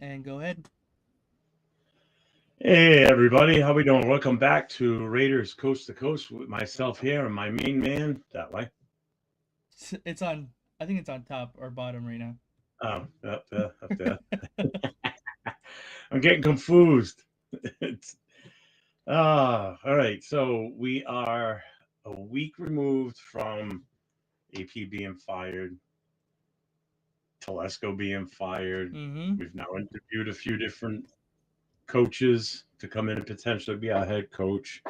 and go ahead. Hey everybody, how we doing? Welcome back to Raiders Coast to Coast with myself here and my main man that way. It's on. I think it's on top or bottom right now. Oh, up there. I'm getting confused. It's, all right. So we are a week removed from AP being fired, Telesco being fired. Mm-hmm. We've now interviewed a few different coaches to come in and potentially be our head coach.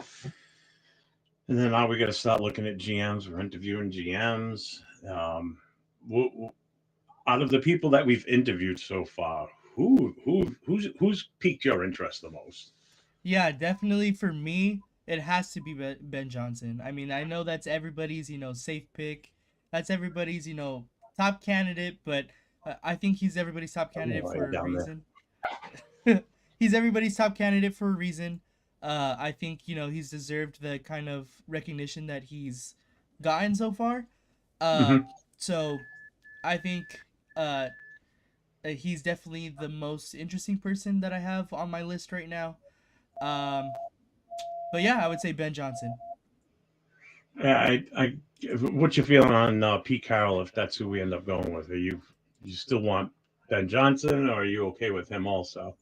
And then now we got to start looking at GMs. We're interviewing GMs. Um, Out of the people that we've interviewed so far, who's piqued your interest the most? Yeah, definitely for me, it has to be Ben Johnson. I mean, I know that's everybody's safe pick. That's everybody's top candidate, but I think he's everybody's top I'm candidate right for a down there. reason. He's everybody's top candidate for a reason. I think he's deserved the kind of recognition that he's gotten so far. Uh, Hmm. so I think uh, he's definitely the most interesting person that I have on my list right now. Um, but yeah, I would say Ben Johnson. What's your feeling on Pete Carroll if that's who we end up going with? You still want Ben Johnson, or are you okay with him also?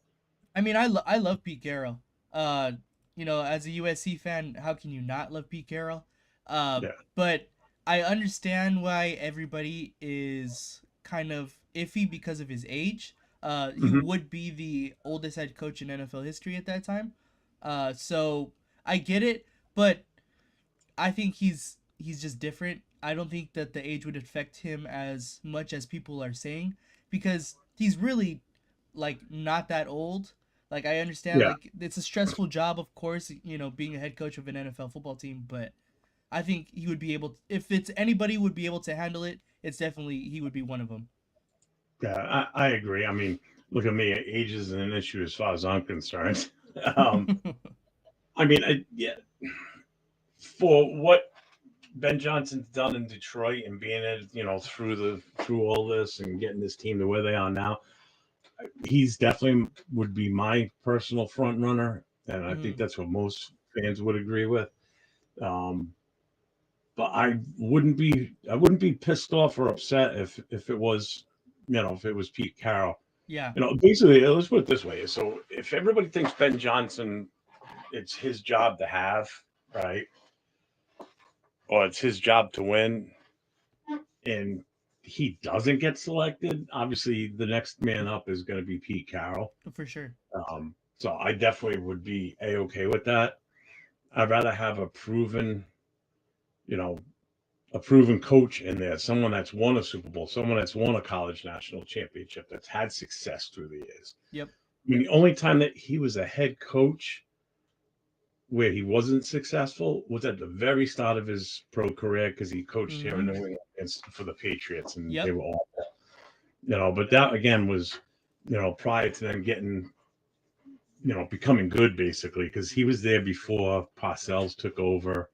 I mean, I love Pete Carroll. Uh, as a USC fan, how can you not love Pete Carroll? Yeah. But I understand why everybody is kind of iffy because of his age. He Hmm. would be the oldest head coach in NFL history at that time. So I get it, but I think he's just different. I don't think that the age would affect him as much as people are saying because he's really like not that old. Like I understand Yeah. like it's a stressful job of course, being a head coach of an NFL football team, but I think he would be able to, if it's anybody would be able to handle it, it's definitely he would be one of them. Yeah, I agree. I mean, look at me. Age isn't an issue as far as I'm concerned. um, I mean, yeah, for what Ben Johnson's done in Detroit and being it, through all this and getting this team to where they are now, he's definitely would be my personal front runner, and I think Mhm. that's what most fans would agree with. Um, but I wouldn't be pissed off or upset if it was, if it was Pete Carroll. Yeah. Basically, let's put it this way: so if everybody thinks Ben Johnson, it's his job to have, right, or it's his job to win, and he doesn't get selected, obviously the next man up is going to be Pete Carroll. For sure. So I definitely would be a okay with that. I'd rather have you know, a proven coach in there, someone that's won a Super Bowl, someone that's won a college national championship, that's had success through the years. Yep. I mean, the only time that he was a head coach where he wasn't successful was at the very start of his pro career because he coached here in Mhm. New England for the Patriots, and they Yep. were all, but that again was, prior to them getting, becoming good basically because he was there before Parcells took over.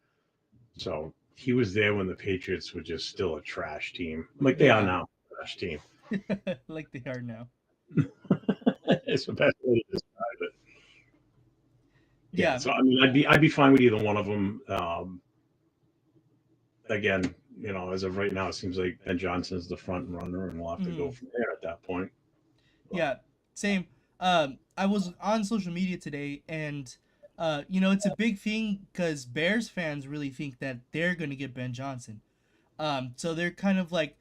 So he was there when the Patriots were just still a trash team, like they are Yeah. now, trash team. Like they are now. It's the best way to describe it. Yeah. Yeah. So I mean, I'd be fine with either one of them. Again, as of right now, it seems like Ben Johnson's the front runner, and we'll have to go Mhm. from there at that point. But Yeah, same. I was on social media today, and it's a big thing because Bears fans really think that they're gonna get Ben Johnson. So they're kind of like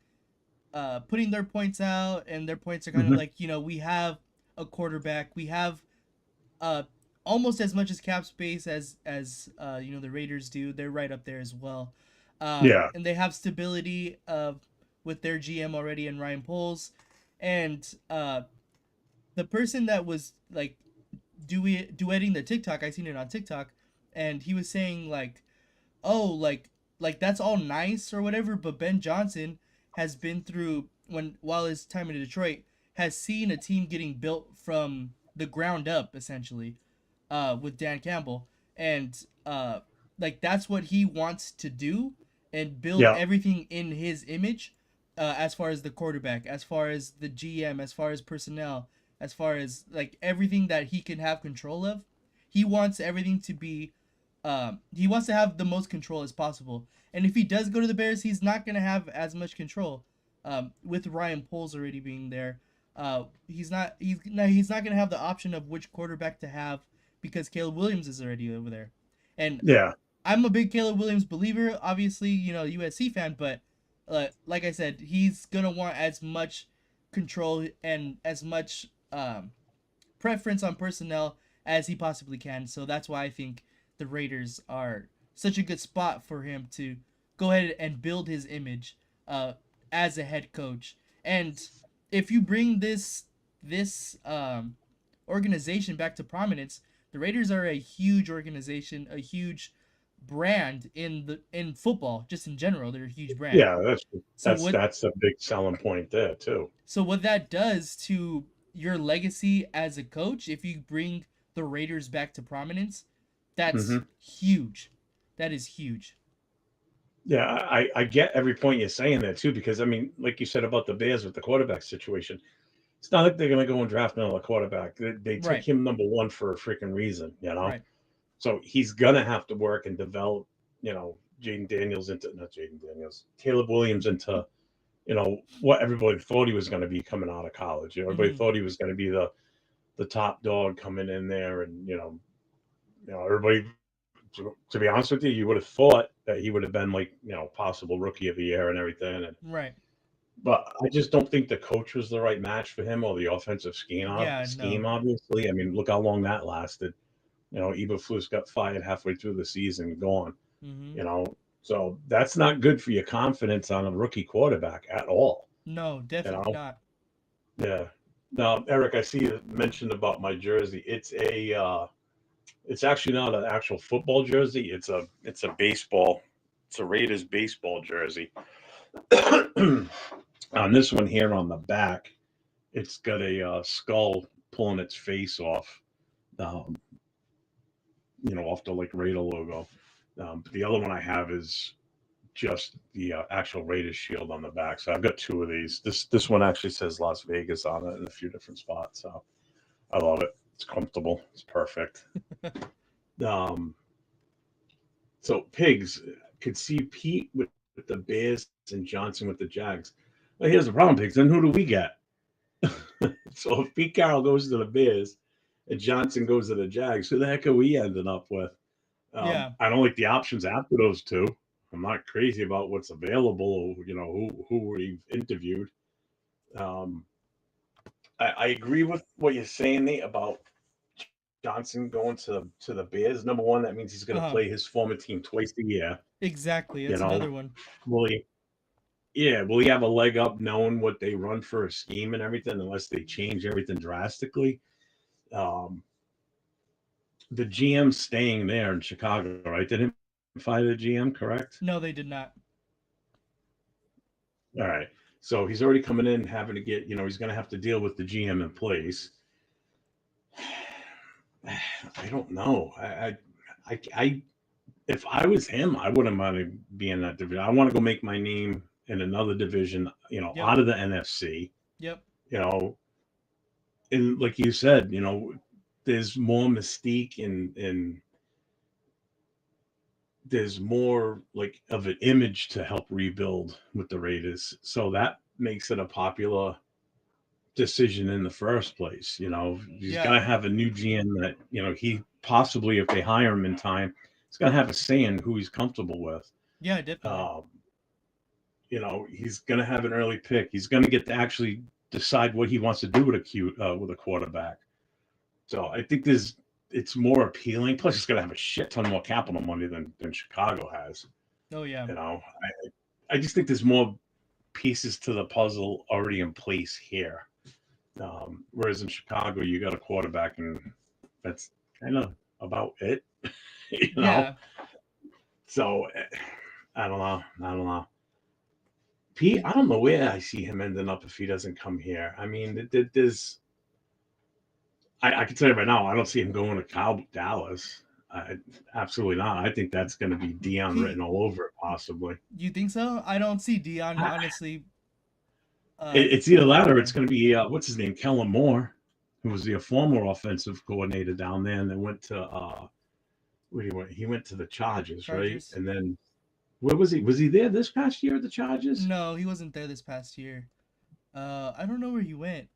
putting their points out, and their points are kind of Mhm. like we have a quarterback, we have uh almost as much as cap space as the Raiders do. They're right up there as well, Yeah, and they have stability with their GM already and Ryan Poles, and the person that was like duetting the TikTok, I seen it on TikTok, and he was saying like, oh, like that's all nice or whatever, but Ben Johnson has been through while his time in Detroit has seen a team getting built from the ground up essentially, with Dan Campbell, and like that's what he wants to do and build yeah, everything in his image, as far as the quarterback, as far as the GM, as far as personnel. as far as like everything that he can have control of. He wants everything to be he wants to have the most control as possible. And if he does go to the Bears, he's not going to have as much control. With Ryan Poles already being there, he's not going to have the option of which quarterback to have because Caleb Williams is already over there. And Yeah, I'm a big Caleb Williams believer, obviously, USC fan, but like I said, he's gonna want as much control and as much preference on personnel as he possibly can. So that's why I think the Raiders are such a good spot for him to go ahead and build his image uh, as a head coach. And if you bring this organization back to prominence, the Raiders are a huge organization, a huge brand in football, just in general. They're a huge brand. yeah, that's So that's what that's a big selling point there too. so what that does to your legacy as a coach, if you bring the Raiders back to prominence, that's Hmm. huge. That is huge. Yeah, I get every point you're saying there too, because I mean, like you said about the Bears with the quarterback situation, it's not like they're going to go and draft another quarterback. They took Right. him number one for a freaking reason, Right. So he's going to have to work and develop, Jaden Daniels into not Jaden Daniels, Caleb Williams into, what everybody thought he was going to be coming out of college. Everybody Mm-hmm. thought he was going to be the top dog coming in there, and everybody. To be honest with you, you would have thought that he would have been like possible rookie of the year and everything, Right. but I just don't think the coach was the right match for him or the offensive scheme. Yeah. Scheme, No. obviously. I mean, look how long that lasted. Eberflus got fired halfway through the season, gone. Mm-hmm. You know, so that's not good for your confidence on a rookie quarterback at all. No. You Definitely know, not. yeah. Now, Eric, I see you mentioned about my jersey. It's actually not an actual football jersey. It's a baseball. It's a Raiders baseball jersey. On this one here on the back, it's got a skull pulling its face off, um, off the like Raider logo. But the other one I have is just the actual Raiders shield on the back. So I've got two of these. This one actually says Las Vegas on it in a few different spots. So I love it. It's comfortable. It's perfect. Um, so pigs could see Pete with the Bears and Johnson with the Jags. Well, here's the problem, pigs. Then who do we get? So if Pete Carroll goes to the Bears and Johnson goes to the Jags, who the heck are we ending up with? Yeah. I don't like the options after those two. I'm not crazy about what's available. Who we've interviewed. Um, I agree with what you're saying, Nate, about Johnson going to the Bears. Number one, that means he's going to Uh play huh. his former team twice a year. Exactly. You That's know, another one. will he? Yeah, will he have a leg up knowing what they run for a scheme and everything, unless they change everything drastically? Um, the GM staying there in Chicago, right? They didn't fire the GM, correct? No, they did not. All right. So he's already coming in having to get, he's going to have to deal with the GM in place. I don't know. I if I was him, I wouldn't want to be in that division. I want to go make my name in another division, Yep. out of the NFC, Yep. you know, and like you said, there's more mystique and there's more like of an image to help rebuild with the Raiders. So that makes it a popular decision in the first place. He's Yeah. going to have a new GM that, he possibly, if they hire him in time, he's going to have a say in who he's comfortable with. Yeah. Definitely. Um, he's going to have an early pick. He's going to get to actually decide what he wants to do with a quarterback. So I think it's more appealing. Plus, he's going to have a shit ton more capital money than Chicago has. Oh yeah. I just think there's more pieces to the puzzle already in place here. Whereas in Chicago, you got a quarterback, and that's kind of about it. you know. Yeah. So I don't know. I don't know. Pete, I don't know where I see him ending up if he doesn't come here. I mean, there's. I can tell you right now, I don't see him going to Dallas. Absolutely not. I think that's going to be Dion written He. all over it, possibly. You think so? I don't see Dion honestly. It's either that or it's Going. going to be what's his name, Kellen Moore. who was the former offensive coordinator down there, and then went to where he went. He went to the Chargers, right? Chargers. And then where was he? Was he there this past year at the Chargers? No, he wasn't there this past year. I don't know where he went.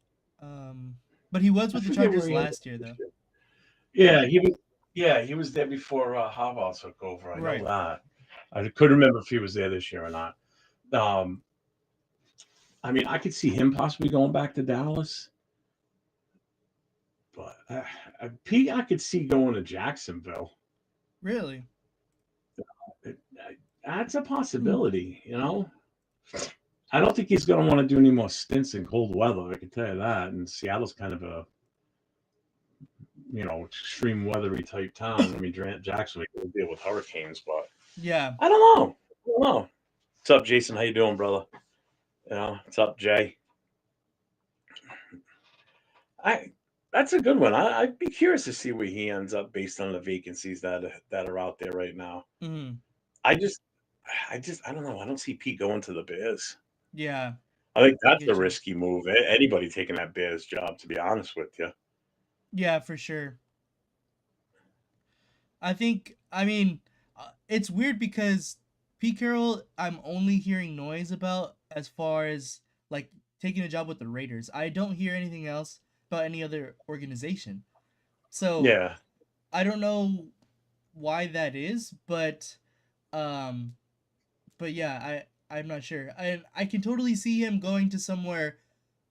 Um, but he was I with the forget where Chargers he ended last year, up this though. year. Yeah, he was. Yeah, he was there before Harbaugh took over. I know Right. that. I couldn't remember if he was there this year or not. Um, I mean, I could see him possibly going back to Dallas, but Pete, I could see going to Jacksonville. Really? That's a possibility, I don't think he's going to want to do any more stints in cold weather. I can tell you that. And Seattle's kind of a, extreme weathery type town. I mean, Jacksonville will deal with hurricanes, but Yeah. I don't know. What's up, Jason? How you doing, brother? What's up, Jay? That's a good one. I'd be curious to see where he ends up based on the vacancies that are out there right now. Mm-hmm. I just, I don't know. I don't see Pete going to the Bears. Yeah. I think I that's a get you. risky move. Anybody taking that Bears job, to be honest with you. Yeah, for sure. I mean, it's weird because Pete Carroll, I'm only hearing noise about as far as like taking a job with the Raiders. I don't hear anything else about any other organization. So Yeah. I don't know why that is, um, but yeah, I'm not sure. I can totally see him going to somewhere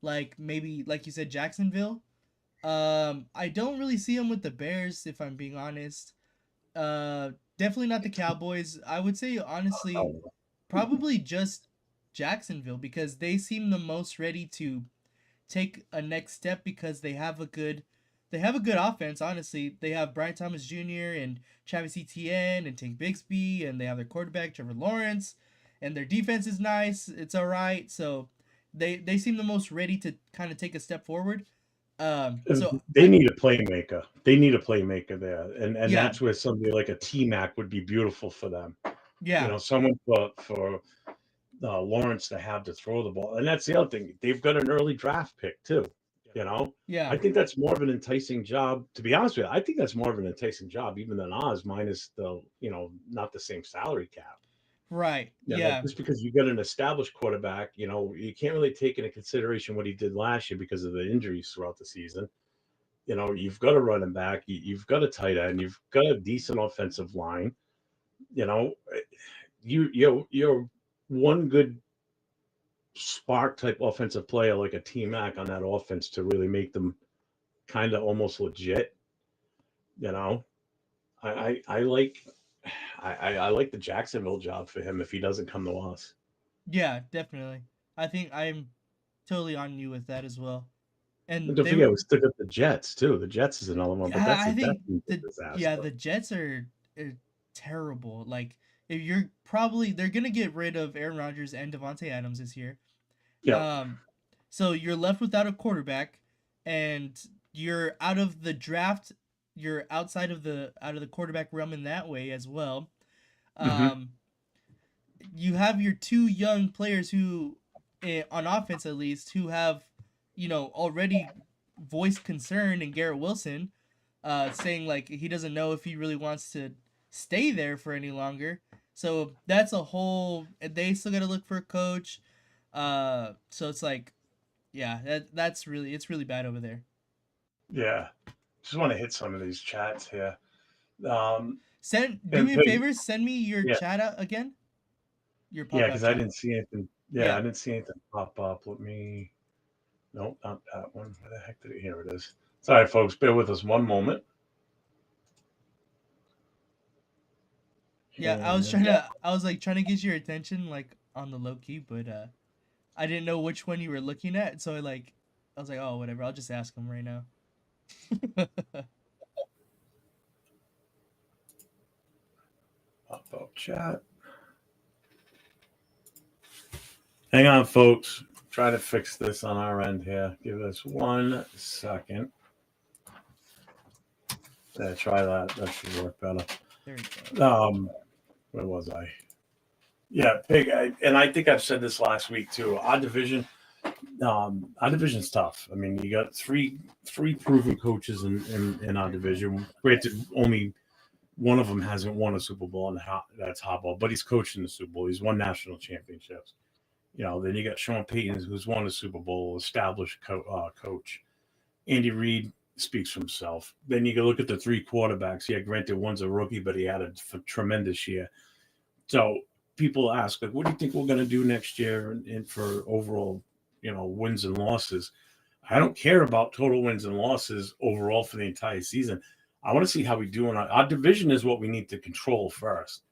like maybe like you said Jacksonville. I don't really see him with the Bears if I'm being honest. Uh, Definitely not the Cowboys. I would say honestly, Oh, probably just Jacksonville because they seem the most ready to take a next step because they have a good offense. Honestly, they have Brian Thomas Jr. and Travis Etienne and Tank Bixby, and they have their quarterback Trevor Lawrence, and their defense is nice. It's all right. So they seem the most ready to kind of take a step forward. So they I need a playmaker. They need a playmaker there, and yeah that's where somebody like a T Mac would be beautiful for them. yeah Someone for Lawrence to have to throw the ball, and that's the other thing. They've got an early draft pick too. You know, yeah I think that's more of an enticing job. To be honest with you, I think that's more of an enticing job even than Oz, minus the not the same salary cap. right yeah Just because you got an established quarterback, you can't really take into consideration what he did last year because of the injuries throughout the season. You've got a running back, you've got a tight end, you've got a decent offensive line. You know, you're one good spark type offensive player like a T Mac on that offense to really make them kind of almost legit. You know, I like I like the Jacksonville job for him if he doesn't come to us. yeah definitely. I think I'm totally on you with that as well. And And don't they were forget, we still got the Jets too. The Jets is another one, but that's I a think a disaster. the Jets are terrible. Like if they're gonna get rid of Aaron Rodgers and Devontae Adams this year. Yeah. Um, so you're left without a quarterback, and you're out of the draft. You're out of the quarterback realm in that way as well. Hmm. Um, you have your two young players who, on offense at least, who have, already voiced concern in Garrett Wilson, saying like he doesn't know if he really wants to stay there for any longer. So that's a whole. They still got to look for a coach. So it's like, yeah, it's really bad over there. Yeah. Just want to hit some of these chats here. Um, Do and me a Pig, favor, send me your yeah, chat out again. Your yeah, pop out because I chat. didn't see anything. Yeah, I Yeah, didn't see anything pop up. Let me. Nope, not that one. Where the heck did it? Here it is. Sorry, folks. Bear with us one moment. yeah. And I was like trying to get your attention like on the low key, but I didn't know which one you were looking at, so I was like, oh, whatever. I'll just ask him right now. pop up chat. Hang on, folks. Try to fix this on our end here. Give us 1 second. Yeah, try that. That should work better. There we go. Where was I? Yeah, Pig. And I think I've said this last week too. Our division, Our division's tough. I mean, you got three proven coaches in our division. Granted, only one of them hasn't won a Super Bowl, and that's Harbaugh, but he's coaching the Super Bowl. He's won national championships. Then you got Sean Payton, who's won a Super Bowl, established coach. Andy Reid speaks for himself. Then you can look at the three quarterbacks. Yeah, granted, one's a rookie, but he had a tremendous year. So people ask, like, what do you think we're going to do next year and for overall, wins and losses? I don't care about total wins and losses overall for the entire season. I want to see how we do in our division is what we need to control first.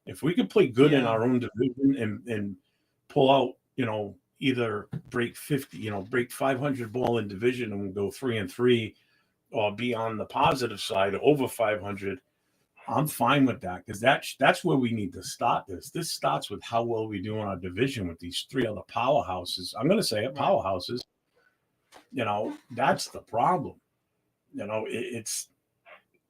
If we could play good in Yeah. our own division and pull out, either break 50, break 500 ball in division and go 3-3, or be on the positive side over 500, I'm fine with that because that's where we need to start this. This starts with how well we do in our division with these three other powerhouses. I'm going to say it, Right. powerhouses. That's the problem. It's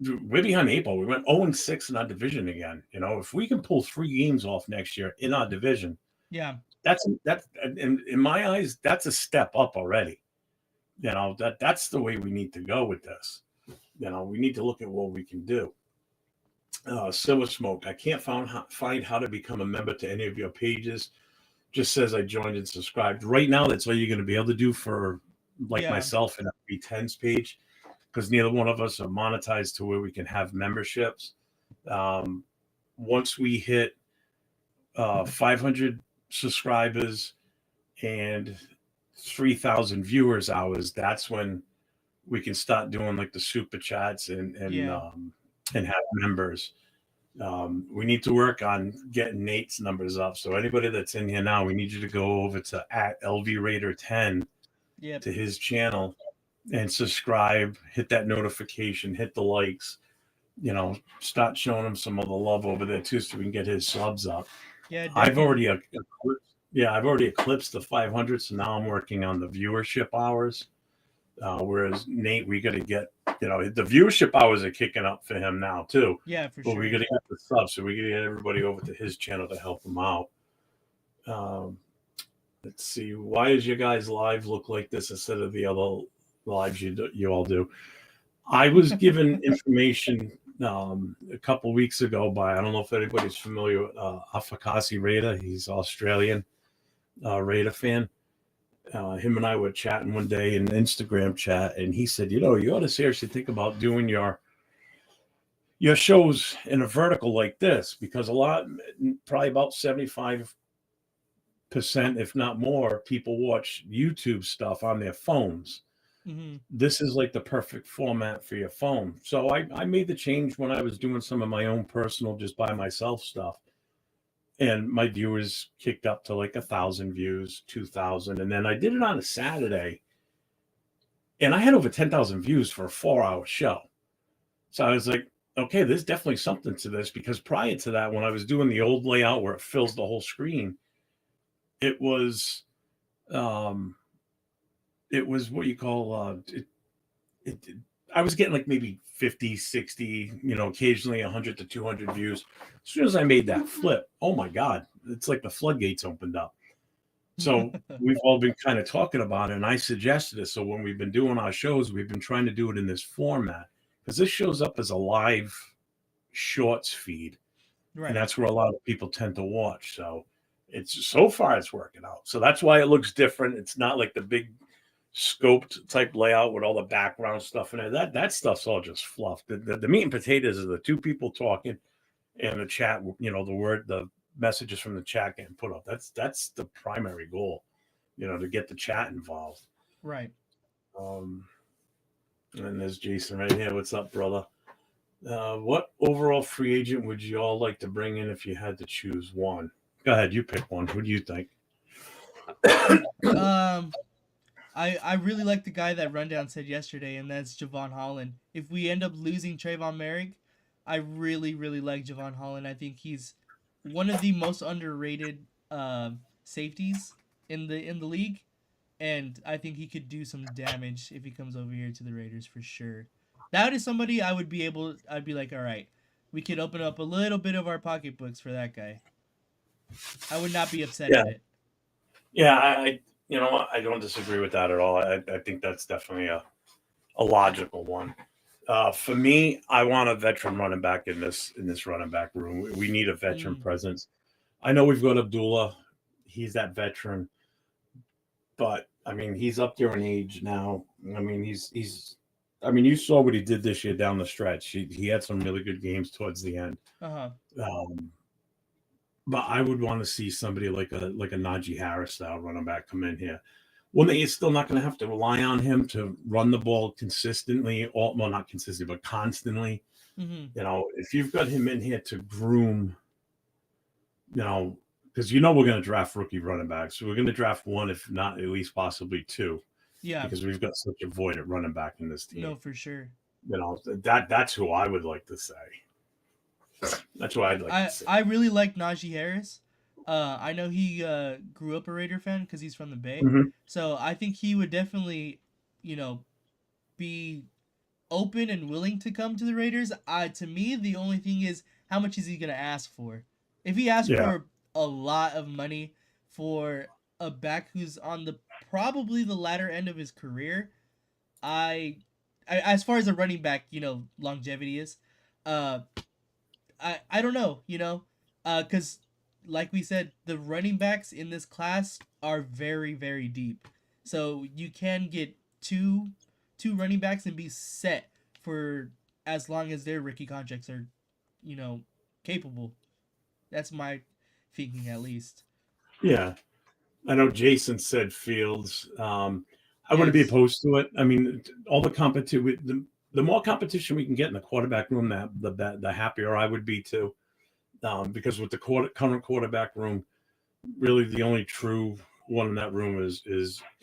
we're behind 8 ball. We went 0-6 in our division again. If we can pull 3 games off next year in our division, Yeah. that's in my eyes, that's a step up already. That's the way we need to go with this. We need to look at what we can do. Silver Smoke, I can't find how to become a member to any of your pages. Just says I joined and subscribed. Right now, that's all you're going to be able to do for like Yeah. myself and a B10's page, because neither one of us are monetized to where we can have memberships. Once we hit 500 subscribers and 3,000 viewers hours, that's when we can start doing like the super chats Yeah. and have members. We need to work on getting Nate's numbers up. So anybody that's in here now, we need you to go over to at LVRaider10 Yep. to his channel and subscribe, hit that notification, hit the likes, start showing him some of the love over there too, so we can get his subs up. Yeah. I've already Definitely. eclipsed the 500, so now I'm working on the viewership hours. Whereas Nate, we got to get, the viewership hours are kicking up for him now too. Yeah, for But we got sure. to get the subs, so we got to get everybody over to his channel to help him out. Let's see. Why does your guys' live look like this instead of the other lives you all do? I was given information a couple weeks ago by, I don't know if anybody's familiar with Afakasi Raider. He's Australian Raider fan. Him and I were chatting one day in Instagram chat, and he said, you ought to seriously think about doing your shows in a vertical like this, because probably about 75%, if not more, people watch YouTube stuff on their phones. Mm-hmm. This is like the perfect format for your phone. So I made the change when I was doing some of my own personal, just by myself stuff. And my viewers kicked up to like 1,000 views, 2,000. And then I did it on a Saturday. And I had over 10,000 views for a 4-hour show. So I was like, okay, there's definitely something to this, because prior to that, when I was doing the old layout where it fills the whole screen, it was what you call I was getting like maybe 50, 60, occasionally 100 to 200 views. As soon as I made that flip, oh my God, it's like the floodgates opened up. So we've all been kind of talking about it, and I suggested it. So when we've been doing our shows, we've been trying to do it in this format, because this shows up as a live shorts feed, and Right. that's where a lot of people tend to watch. So so far it's working out. So that's why it looks different. It's not like the big scoped type layout with all the background stuff in it. That stuff's all just fluff. The meat and potatoes are the two people talking and the chat. The messages from the chat getting put up. That's the primary goal. To get the chat involved. Right. Um, and there's Jason right here. What's up, brother? What overall free agent would you all like to bring in if you had to choose one? Go ahead, you pick one. Who do you think? Um, I really like the guy that Rundown said yesterday, and that's Javon Holland. If we end up losing Trayvon Merrick, I really really like Javon Holland. I think he's one of the most underrated safeties in the league, and I think he could do some damage if he comes over here to the Raiders for sure. That is somebody I would be able. I'd be like, all right, we could open up a little bit of our pocketbooks for that guy. I would not be upset Yeah, at it. yeah. You know what? I don't disagree with that at all. I think that's definitely a logical one. For me, I want a veteran running back in this running back room. We need a veteran Mm, presence. I know we've got Abdullah. He's that veteran, but I mean, he's up there in age now. I mean, he's. I mean, you saw what he did this year down the stretch. He had some really good games towards the end. uh-huh. Um, but I would want to see somebody like a Najee Harris style running back come in here. Well, they're still not going to have to rely on him to run the ball consistently, or well, not consistently, but constantly. Mm-hmm. You know, if you've got him in here to groom, you know, because we're going to draft rookie running backs, so we're going to draft one, if not at least possibly two, Yeah, because we've got such a void at running back in this no, team. for sure. You know, that's who I would like to say. That's what I'd like to say. I really like Najee Harris. I know he grew up a Raider fan because he's from the Bay, Mm-hmm. so I think he would definitely, you know, be open and willing to come to the Raiders. To me, the only thing is how much is he gonna ask for? If he asks Yeah, for a lot of money for a back who's on the probably the latter end of his career, I, as far as a running back, longevity is, uh, I don't know, because like we said, the running backs in this class are very very deep, so you can get two running backs and be set for as long as their rookie contracts are, you know, capable. That's my thinking at least. yeah. I know Jason said Fields. I wouldn't be Yes. opposed to it. I mean, all the competition, the more competition we can get in the quarterback room, the happier I would be too. Because with the current quarterback room, really the only true one in that room is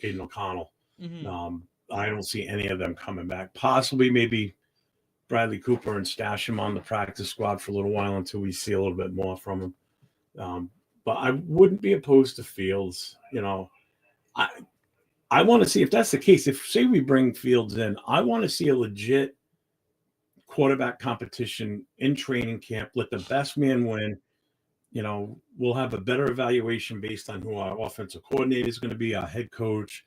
Aiden O'Connell. Mm-hmm. I don't see any of them coming back. Possibly maybe Bradley Cooper and stash him on the practice squad for a little while until we see a little bit more from him. Um, but I wouldn't be opposed to Fields. You know, I I want to see if that's the case. If say we bring Fields in, I want to see a legit quarterback competition in training camp. Let the best man win. You know, we'll have a better evaluation based on who our offensive coordinator is going to be, our head coach,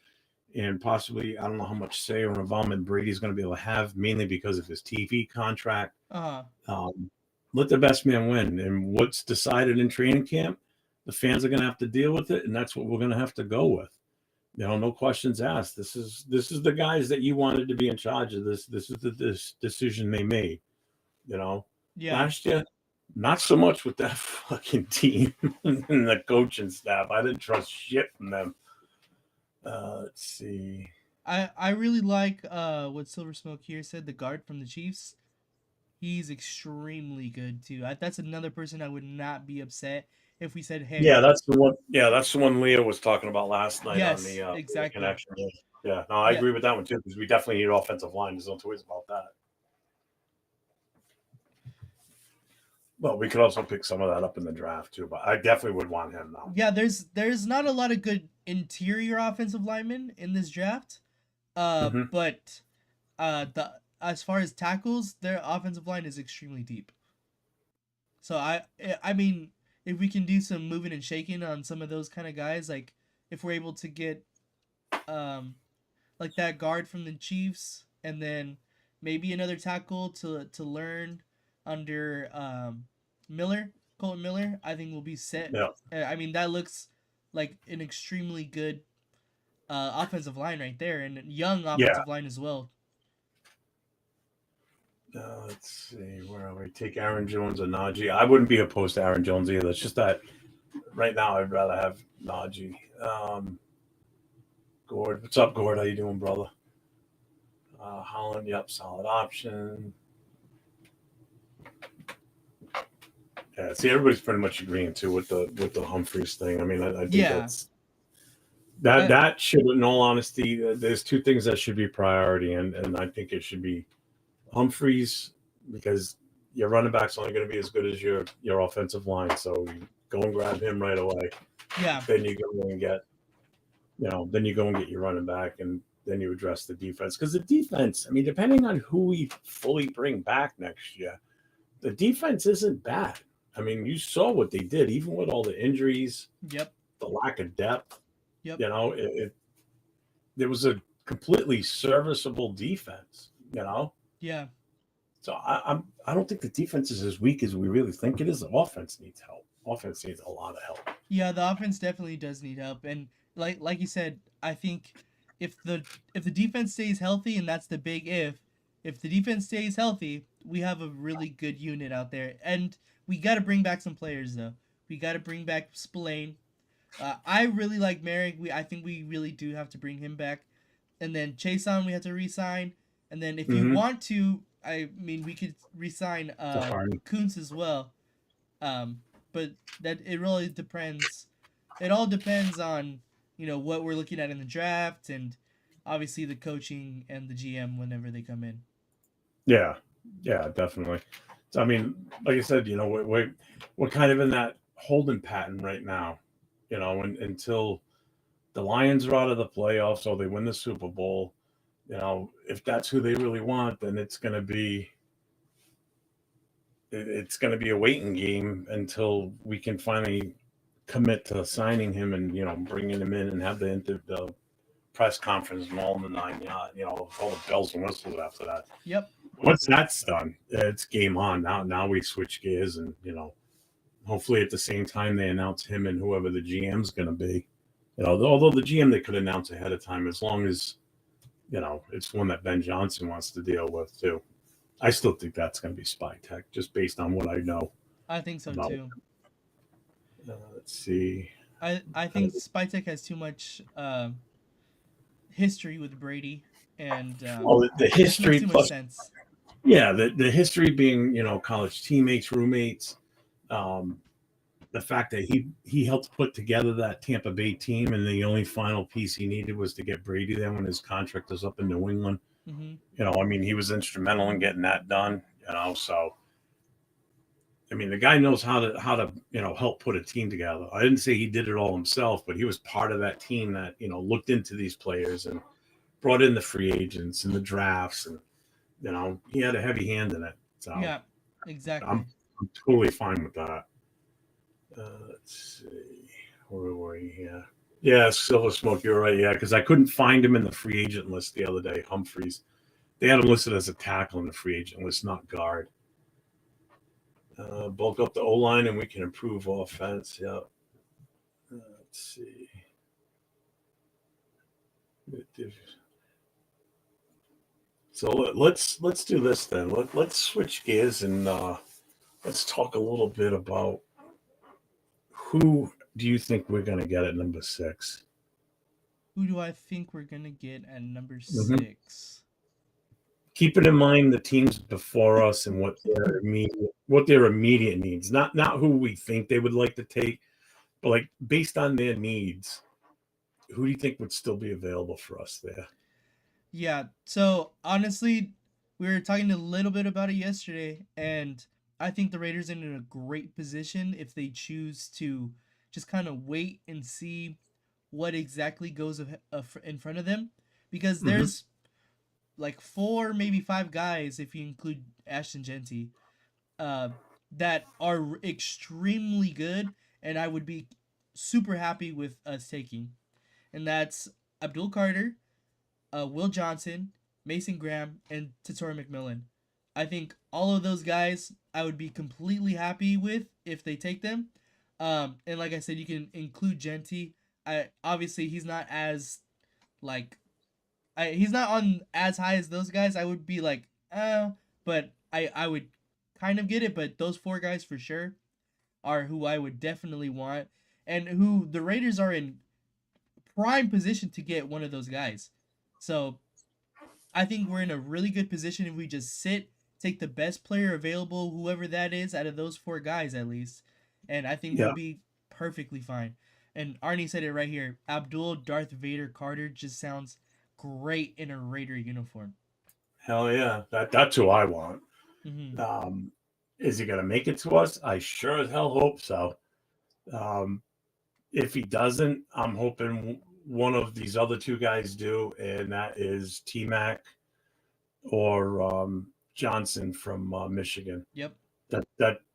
and possibly I don't know how much say or involvement Brady's going to be able to have, mainly because of his TV contract. Uh-huh. Um, let the best man win, and what's decided in training camp, the fans are going to have to deal with it, and that's what we're going to have to go with. You know, no questions asked. This is the guys that you wanted to be in charge of this. This is this decision they made. You know, Yeah. last year, not so much with that fucking team and the coaching staff. I didn't trust shit from them. Let's see. I really like what Silver Smoke here said, the guard from the Chiefs. He's extremely good too. That's another person I would not be upset if we said, Yeah, "Hey, that's the one. Yeah, that's the one Leo was talking about last night on yes, the exactly." connection. Yeah, no, I Yeah, agree with that one too because we definitely need offensive line. There's no two ways about that. Well, we could also pick some of that up in the draft too, but I definitely would want him now. yeah. There's not a lot of good interior offensive linemen in this draft. Mm-hmm. But the as far as tackles, their offensive line is extremely deep. So I mean, if we can do some moving and shaking on some of those kind of guys, like if we're able to get um like that guard from the Chiefs, and then maybe another tackle to learn under Miller, Colton Miller, I think we'll be set. Yeah, I mean, that looks like an extremely good offensive line right there, and young yeah. offensive line as well. Let's see where are we? Take Aaron Jones or Najee. I wouldn't be opposed to Aaron Jones either. It's just that right now I'd rather have Najee. Gord, what's up, Gord? How you doing, brother? Holland, yep, solid option. Yeah, see, everybody's pretty much agreeing too with the Humphreys thing. I mean, I think Yeah, that's uh, that should, in all honesty, there's two things that should be priority, and I think it should be Humphreys because your running back's only going to be as good as your offensive line. So you go and grab him right away. yeah, Then you go and get then you go and get your running back, and then you address the defense because the defense. I mean, depending on who we fully bring back next year, the defense isn't bad. I mean, you saw what they did, even with all the injuries, yep, the lack of depth. Yep. You know, there was a completely serviceable defense. You know, Yeah. so I don't think the defense is as weak as we really think it is. The offense needs help. Offense needs a lot of help. Yeah, the offense definitely does need help, and like you said, I think if the defense stays healthy, and that's the big if the defense stays healthy, we have a really good unit out there, and we got to bring back some players though. We got to bring back Spillane. I really like Merrick. I think we really do have to bring him back, and then Chason we have to resign, and then if you Mm-hmm. want to, I mean we could resign To Harden. Kuntz as well. Um, but that it really depends. It all depends on what we're looking at in the draft and obviously the coaching and the GM whenever they come in. Yeah, yeah, definitely. So I mean, like I said, we're kind of in that holding pattern right now. Until the Lions are out of the playoffs or they win the Super Bowl. If that's who they really want, then it's going to be a waiting game until we can finally commit to signing him and bringing him in and have the press conference and all in the 9 yards. All the bells and whistles after that. Yep. Once that's done, it's game on. Now we switch gears and hopefully at the same time they announce him and whoever the GM's going to be. Although the GM they could announce ahead of time, as long as it's one that Ben Johnson wants to deal with too. I still think that's going to be Spy Tech, just based on what I know I think so about. too. Let's see. I think Spytek has too much history with Brady, and Well, the it just makes history too much plus, sense. yeah, the history being college teammates, roommates, um, the fact that he helped put together that Tampa Bay team, and the only final piece he needed was to get Brady there when his contract was up in New England. Mm-hmm. I mean, he was instrumental in getting that done. So I mean, the guy knows how to help put a team together. I didn't say he did it all himself, but he was part of that team that looked into these players and brought in the free agents and the drafts, and he had a heavy hand in it. So Yeah, exactly. I'm totally fine with that. Let's see, where were you here? Yeah, Silver Smoke. You're right. Yeah, because I couldn't find him in the free agent list the other day. Humphreys. They had him listed as a tackle in the free agent list, not guard. Bulk up the O line and we can improve offense. Yeah. Let's see. So let's do this then. Let's switch gears and let's talk a little bit about who do you think we're going to get at number 6? Who do I think we're gonna get at number Mm-hmm. 6? Keeping in mind the teams before us and what their immediate needs, not who we think they would like to take, but like based on their needs, who do you think would still be available for us there? Yeah. So honestly, we were talking a little bit about it yesterday, and I think the Raiders are in a great position if they choose to just kind of wait and see what exactly goes in front of them, because Mm-hmm. there's like four, maybe five guys if you include Ashton Genty, uh, that are extremely good, and I would be super happy with us taking, and that's Abdul Carter, Will Johnson, Mason Graham, and Tatori McMillan. I think all of those guys I would be completely happy with if they take them. And like I said, you can include Genty. I obviously he's not as like he's not on as high as those guys. I would be like, but I would kind of get it. But those four guys for sure are who I would definitely want, and who the Raiders are in prime position to get one of those guys. So I think we're in a really good position if we just sit, take the best player available, whoever that is, out of those four guys at least, and I think we'll Yeah. be perfectly fine. And Arnie said it right here. Abdul Darth Vader Carter just sounds great in a Raider uniform. Hell yeah. That's who I want. Mm-hmm. Um, is he going to make it to us? I sure as hell hope so. Um, if he doesn't, I'm hoping one of these other two guys do, and that is T Mac or Johnson from Michigan. Yep.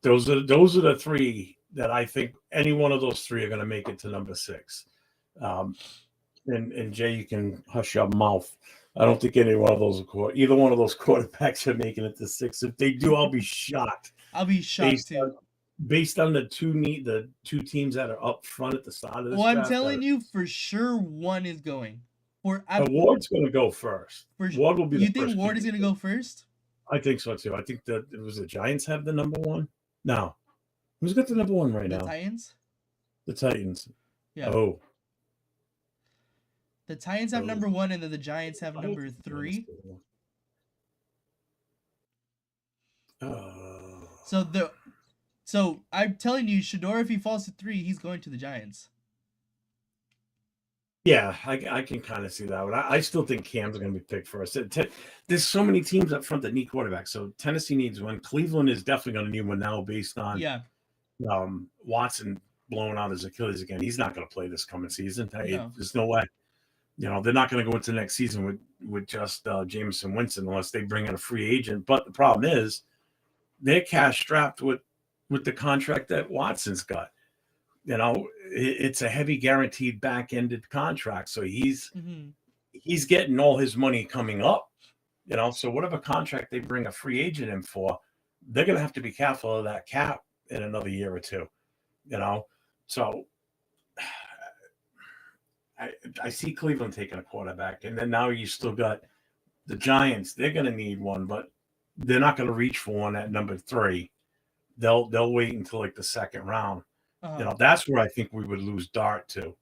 Those are the three that I think any one of those three are going to make it to number 6. Um, and Jay, you can hush your mouth. I don't think either one of those quarterbacks are making it to 6. If they do, I'll be shocked. I'll be shocked Based too. based on the two teams that are up front at the start of Well, this I'm draft, telling you for sure one is going. Ward's going to go first. For Ward will be the you think first Ward pick. is gonna go first? I think so too. I think that it was the Giants have the number one. No, who's got the number one right The now? Titans? The Titans. Yeah. Oh, The Titans have number 1 and then the Giants have I don't number think the Giants 3. do. So I'm telling you, Shador, if he falls to 3, he's going to the Giants. Yeah, I can kind of see that one. I still think Cam's going to be picked first. There's so many teams up front that need quarterbacks. So Tennessee needs one. Cleveland is definitely going to need one now based on Watson blowing out his Achilles again. He's not going to play this coming season. No. There's no way. They're not going to go into the next season with just Jameson Winston unless they bring in a free agent. But the problem is they're cash strapped with the contract that Watson's got. It's a heavy guaranteed back-ended contract. So he's getting all his money coming up. So whatever contract they bring a free agent in for, they're going to have to be careful of that cap in another year or two. So I see Cleveland taking a quarterback, and then now you still got the Giants. They're going to need one, but they're not going to reach for one at number 3. They'll wait until like the second round. That's where I think we would lose Dart to,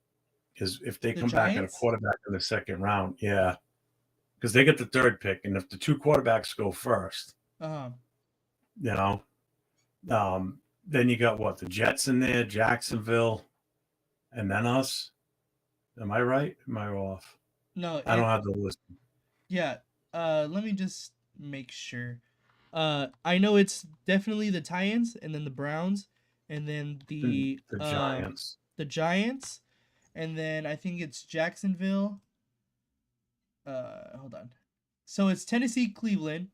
is if they come back in a quarterback in the second round. Yeah, because they get the 3rd pick, and if the 2 quarterbacks go first, then you got what, the Jets in there, Jacksonville, and then us. Am I right? Am I off? No, I don't have the list. Yeah. Let me just make sure. I know it's definitely the Titans, and then the Browns, and then the Giants. The Giants, and then I think it's Jacksonville. Hold on. So it's Tennessee, Cleveland,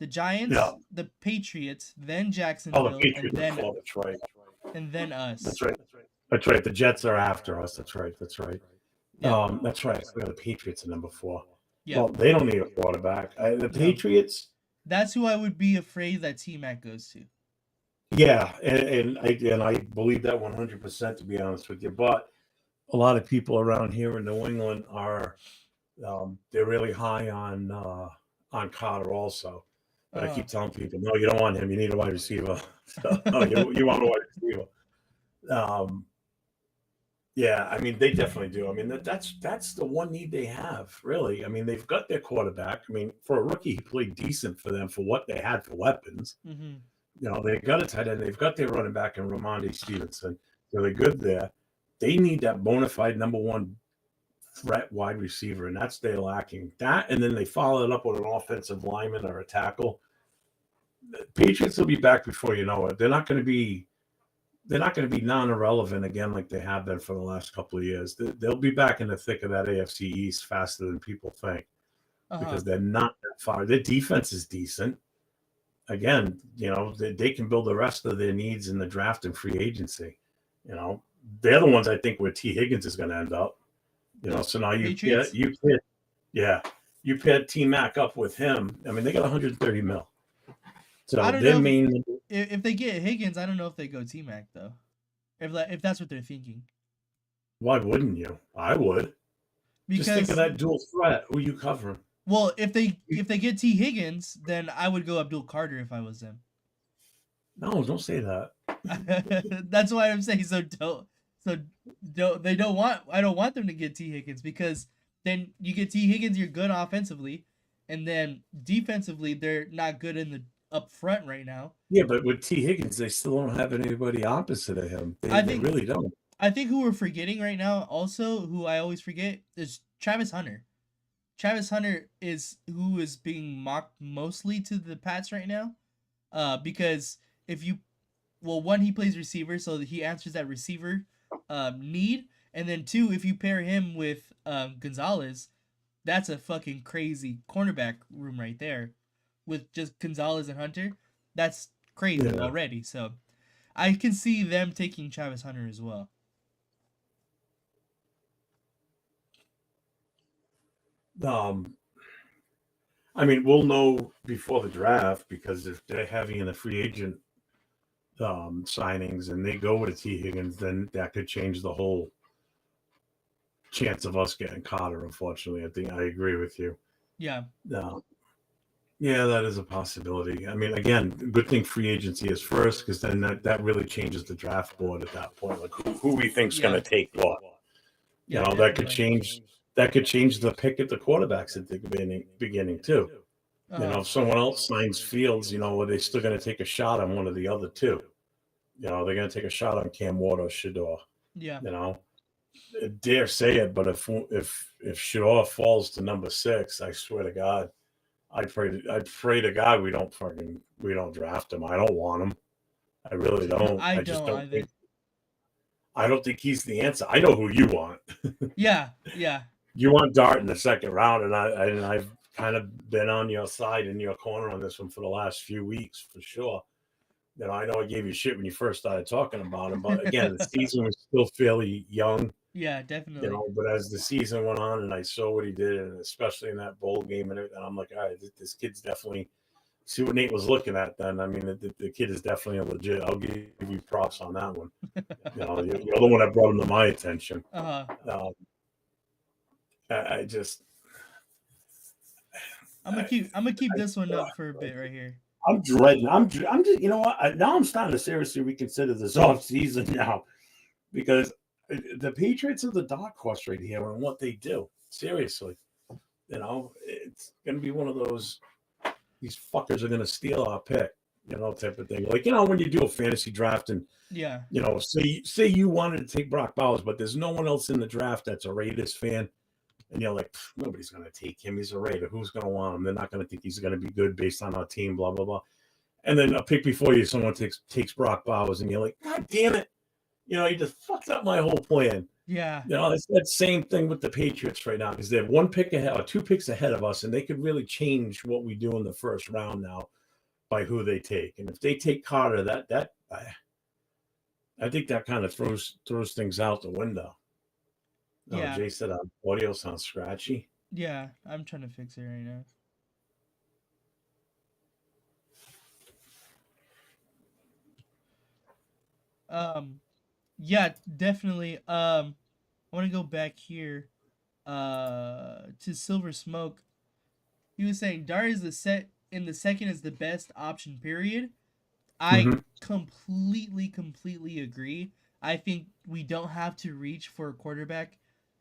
the Giants, the Patriots, then Jacksonville, the Patriots. And then that's right. And then us. That's right. The Jets are after us. That's right. Yeah. That's right. We got the Patriots at number 4. Yeah. Well, they don't need a quarterback. The Patriots. That's who I would be afraid that T-Mac goes to. Yeah, and I believe that 100%, to be honest with you. But a lot of people around here in New England are they're really high on Carter also. But I keep telling people, no, you don't want him. You need a wide receiver. You want a wide receiver. Yeah, I mean, they definitely do. I mean, that's the one need they have, really. I mean, they've got their quarterback. I mean, for a rookie, he played decent for them for what they had for weapons. They got a tight end. They've got their running back in Ramondre Stevenson. So they're good there. They need that bona fide number 1 threat wide receiver, and that's they're lacking. That, and then they follow it up with an offensive lineman or a tackle. The Patriots will be back before you know it. They're not going to be non-irrelevant again like they have been for the last couple of years. They'll be back in the thick of that AFC East faster than people think because they're not that far. Their defense is decent. Again, they can build the rest of their needs in the draft and free agency. They're the ones I think where T. Higgins is going to end up. So now you pair T. Mac up with him. I mean, they got 130 mil. So I don't know if they get Higgins. I don't know if they go T-Mac though. If that's what they're thinking. Why wouldn't you? I would. Because just think of that dual threat. Who you covering? Well, if they get T. Higgins, then I would go Abdul Carter if I was them. No, don't say that. That's why I'm saying I don't want them to get T. Higgins, because then you get T. Higgins, you're good offensively, and then defensively they're not good in the up front right now. Yeah, but with T. Higgins, they still don't have anybody opposite of him. They really don't. I think who we're forgetting right now, also, who I always forget, is Travis Hunter. Travis Hunter is who is being mocked mostly to the Pats right now, because one, he plays receiver, so he answers that receiver need, and then 2, if you pair him with Gonzalez, that's a fucking crazy cornerback room right there. With just Gonzalez and Hunter, that's crazy already. So I can see them taking Travis Hunter as well. Um, I mean, we'll know before the draft because if they're heavy in the free agent signings and they go with T. Higgins, then that could change the whole chance of us getting Carter. Unfortunately, I think I agree with you. Yeah. No, yeah, that is a possibility. I mean, again, good thing free agency is first because then that really changes the draft board at that point. Like who we think's going Yeah. to take what. Yeah, That could definitely. change. That could change the pick at the quarterbacks at the beginning too. Uh-huh. If someone else signs Fields, are they still going to take a shot on one of the other two? They're going to take a shot on Cam Ward or Shador. Yeah. You know, I dare say it, but if Shador falls to number 6, I swear to God, I pray to God we don't draft him. I don't want him. I really don't. I I just don't don't either. think I don't think he's the answer. I know who you want. Yeah. Yeah. You want Dart in the second round, and I've kind of been on your side in your corner on this one for the last few weeks for sure. I know I gave you shit when you first started talking about him, but again, the season was still fairly young. Yeah, definitely. But as the season went on and I saw what he did, and especially in that bowl game and everything, I'm like, all right, this kid's definitely see what Nate was looking at then. I mean, the kid is definitely a legit. I'll give you props on that one. You're the one that brought him to my attention. Uh-huh. Um, I just, I'm gonna keep I, this one up for a bit right here. I'm dreading. I'm just, what? Now I'm starting to seriously reconsider this off season now because the Patriots are the dark horse right here and what they do. Seriously, it's going to be one of those. These fuckers are going to steal our pick, type of thing. Like when you do a fantasy draft and Yeah. say you wanted to take Brock Bowers, but there's no one else in the draft that's a Raiders fan. And you're like, nobody's going to take him. He's a Raider. Who's going to want him? They're not going to think he's going to be good based on our team, blah, blah, blah. And then a pick before you, someone takes Brock Bowers, and you're like, God damn it. You just fucked up my whole plan. Yeah. It's that same thing with the Patriots right now because they have one pick ahead or 2 picks ahead of us, and they could really change what we do in the first round now by who they take. And if they take Carter, I think that kind of throws things out the window. No, Yeah. Jay said audio sounds scratchy. Yeah. I'm trying to fix it right now. Um yeah, definitely. I want to go back here to Silver Smoke. He was saying Dart is the set in the second is the best option period. I Mm-hmm. completely agree. I think we don't have to reach for a quarterback,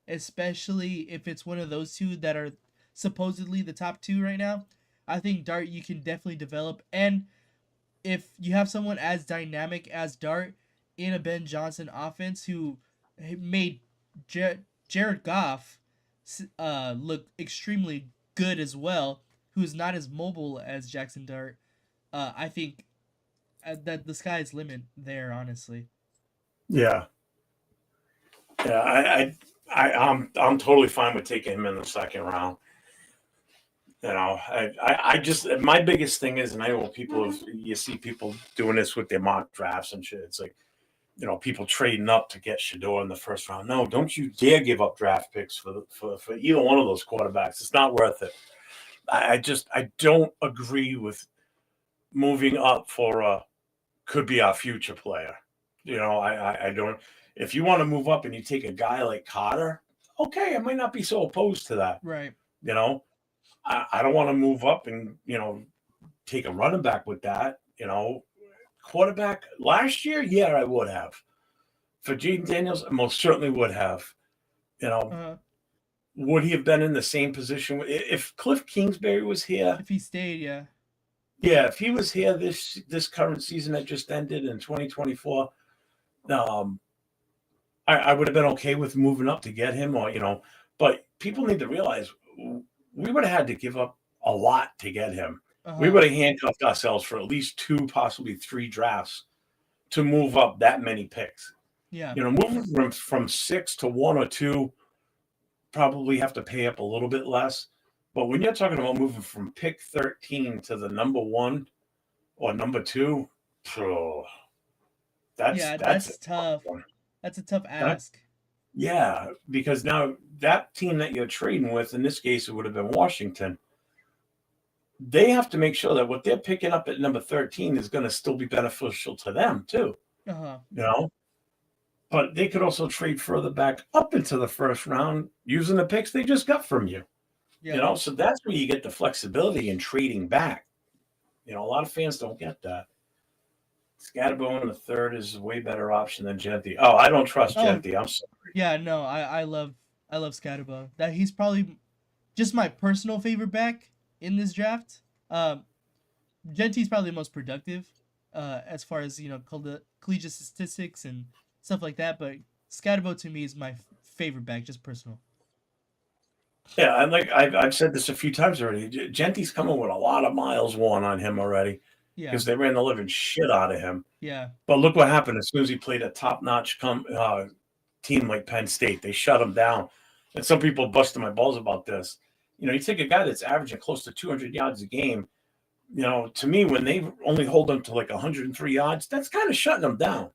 especially if it's one of those two that are supposedly the top two right now. I think Dart you can definitely develop, and if you have someone as dynamic as Dart in a Ben Johnson offense who made Jared Goff look extremely good as well, who's not as mobile as Jackson Dart, I think that the sky's limit there. Honestly. Yeah, yeah. I'm totally fine with taking him in the second round. I just my biggest thing is, and I know you see people doing this with their mock drafts and shit. It's like people trading up to get Shador in the first round. No, don't you dare give up draft picks for either one of those quarterbacks. It's not worth it. I don't agree with moving up for could be our future player. I don't. If you want to move up and you take a guy like Carter, okay, I might not be so opposed to that. Right. You know, I don't want to move up and take a running back with that. Quarterback last year, yeah, I would have. For Jaden Daniels, I most certainly would have. You know, Uh, would he have been in the same position if Cliff Kingsbury was here? if he stayed, yeah. Yeah, if he was here this current season that just ended in 2024, um, I would have been okay with moving up to get him, But people need to realize we would have had to give up a lot to get him. Uh We huh. would have handcuffed ourselves for at least 2, possibly 3 drafts to move up that many picks. Yeah. Moving from 6 to 1 or 2, probably have to pay up a little bit less. But when you're talking about moving from pick 13 to the number 1 or number 2, oh, that's Yeah. that's a That's tough tough. one. That's a tough That ask. Yeah, because now that team that you're trading with, in this case, it would have been Washington. They have to make sure that what they're picking up at number 13 is going to still be beneficial to them too. Uh huh. You know, but they could also trade further back up into the first round using the picks they just got from you. You Yeah. know, so that's where you get the flexibility in trading back. You know, a lot of fans don't get that. Scatterbo in the third is a way better option than Genti. Oh, I don't trust Oh, Genti. I'm sorry. yeah. No, I love Scatterbo. That he's probably just my personal favorite back in this draft. Genti's probably the most productive, as far as collegiate statistics and stuff like that. But Scatterbo to me is my favorite back, just personal. Yeah, and like I've said this a few times already. Genti's coming with a lot of miles worn on him already Yeah. because they ran the living shit out of him. Yeah. But look what happened as soon as he played a top-notch team like Penn State. They shut him down. And some people busted my balls about this. You know, you take a guy that's averaging close to 200 yards a game. You know, to me, when they only hold him to like 103 yards, that's kind of shutting them down.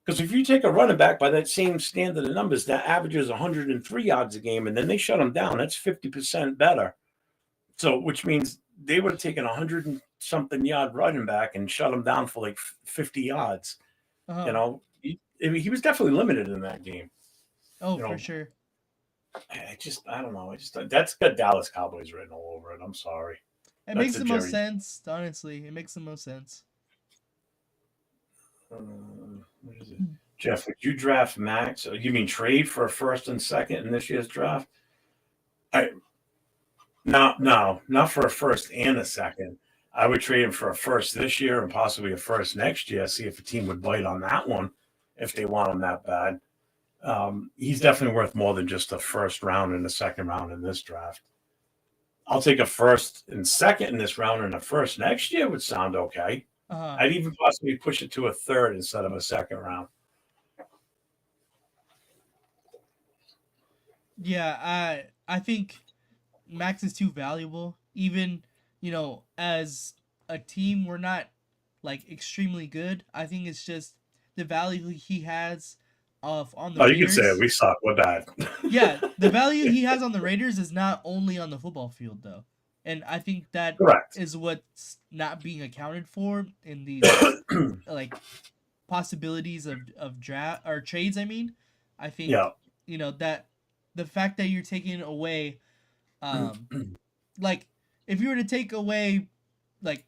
Because if you take a running back by that same standard of numbers that averages 103 yards a game, and then they shut him down, that's 50% better. So, which means they would have taken a 100 and something yard running back and shut him down for like 50 yards. Uh You huh. know, he was definitely limited in that game. Oh, You for know, sure. I don't know. That's got Dallas Cowboys written all over it. I'm sorry. It That's makes a the most Jerry. sense, honestly. It makes the most sense. What is it? Jeff, would you draft Max? You mean trade for a first and second in this year's draft? I no, not for a first and a second. I would trade him for a first this year and possibly a first next year. See if a team would bite on that one if they want him that bad. He's definitely worth more than just a first round and a second round in this draft. I'll take a first and second in this round and a first next year would sound okay. Uh huh. I'd even possibly push it to a third instead of a second round. Yeah. I think Max is too valuable. Even as a team, we're not like extremely good. I think it's just the value he has of on the Oh, you can say it. Raiders. We suck. We're bad. Yeah, the value he has on the Raiders is not only on the football field though. And I think that Correct. is what's not being accounted for in these like possibilities of draft or trades, I mean. I think Yeah. that the fact that you're taking away um like if you were to take away like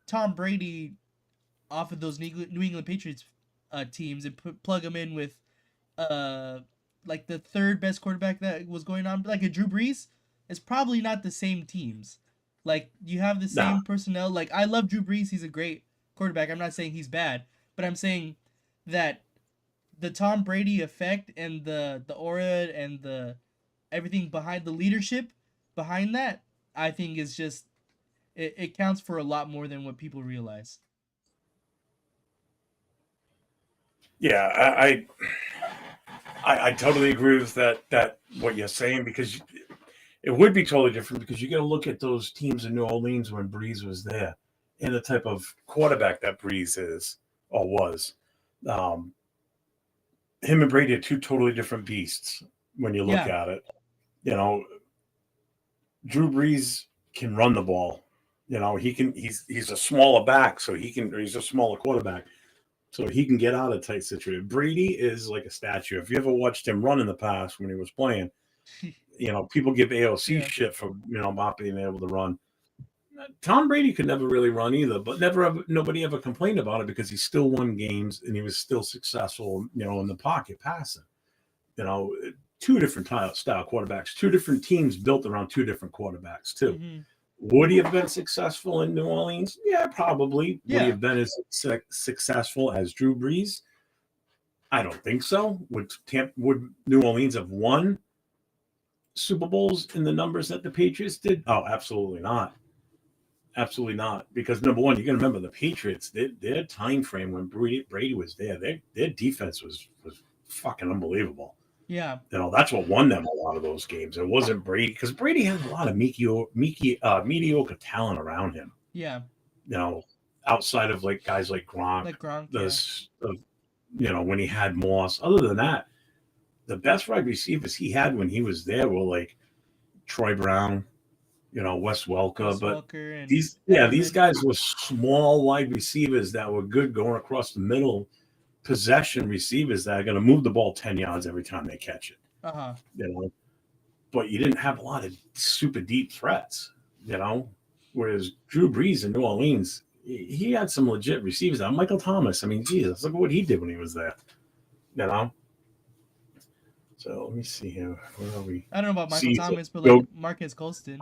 Tom Brady off of those New England Patriots teams and plug him in with uh like the third best quarterback that was going on, like a Drew Brees, it's probably not the same teams. Like you have the Nah. same personnel. Like I love Drew Brees, he's a great quarterback. I'm not saying he's bad, but I'm saying that the Tom Brady effect and the aura and the everything behind the leadership behind that, I think is just it counts for a lot more than what people realize. Yeah. I totally agree with that what you're saying because it would be totally different because you got to look at those teams in New Orleans when Breeze was there and the type of quarterback that Breeze is or was. Um, him and Brady are two totally different beasts when you look Yeah. at it. You know, Drew Brees can run the ball. You know, he's a smaller back, so he's a smaller quarterback. So he can get out of tight situations. Brady is like a statue. If you ever watched him run in the past when he was playing, you know, people give AOC Yeah. shit for, not being able to run. Tom Brady could never really run either, but nobody ever complained about it because he still won games and he was still successful, in the pocket passing. You know, two different style quarterbacks, two different teams built around two different quarterbacks too. Mhm. Would he have been successful in New Orleans? Yeah, probably. Would he Yeah. have been as successful as Drew Brees? I don't think so. Would New Orleans have won Super Bowls in the numbers that the Patriots did? Oh, absolutely not. Absolutely not. Because number one, you got to remember the Patriots. Their time frame when Brady was there, their defense was fucking unbelievable. Yeah. That's what won them a lot of those games. It wasn't Brady because Brady had a lot of mediocre talent around him. Yeah. You know, outside of like guys like Gronk, Like Gronk, yeah. this, when he had Moss. Other than that, the best wide receivers he had when he was there were like Troy Brown, Wes Welker, Wes but Walker and these Edelman. guys were small wide receivers that were good going across the middle, possession receivers that are going to move the ball 10 yards every time they catch it. Uh huh. You know, but you didn't have a lot of super deep threats. Whereas Drew Brees in New Orleans, he had some legit receivers. Michael Thomas, I mean, Jesus, look at what he did when he was there. You know. So let me see here. Where are we? I don't know about Michael Caesar. Thomas, but Go. like Marcus Colston.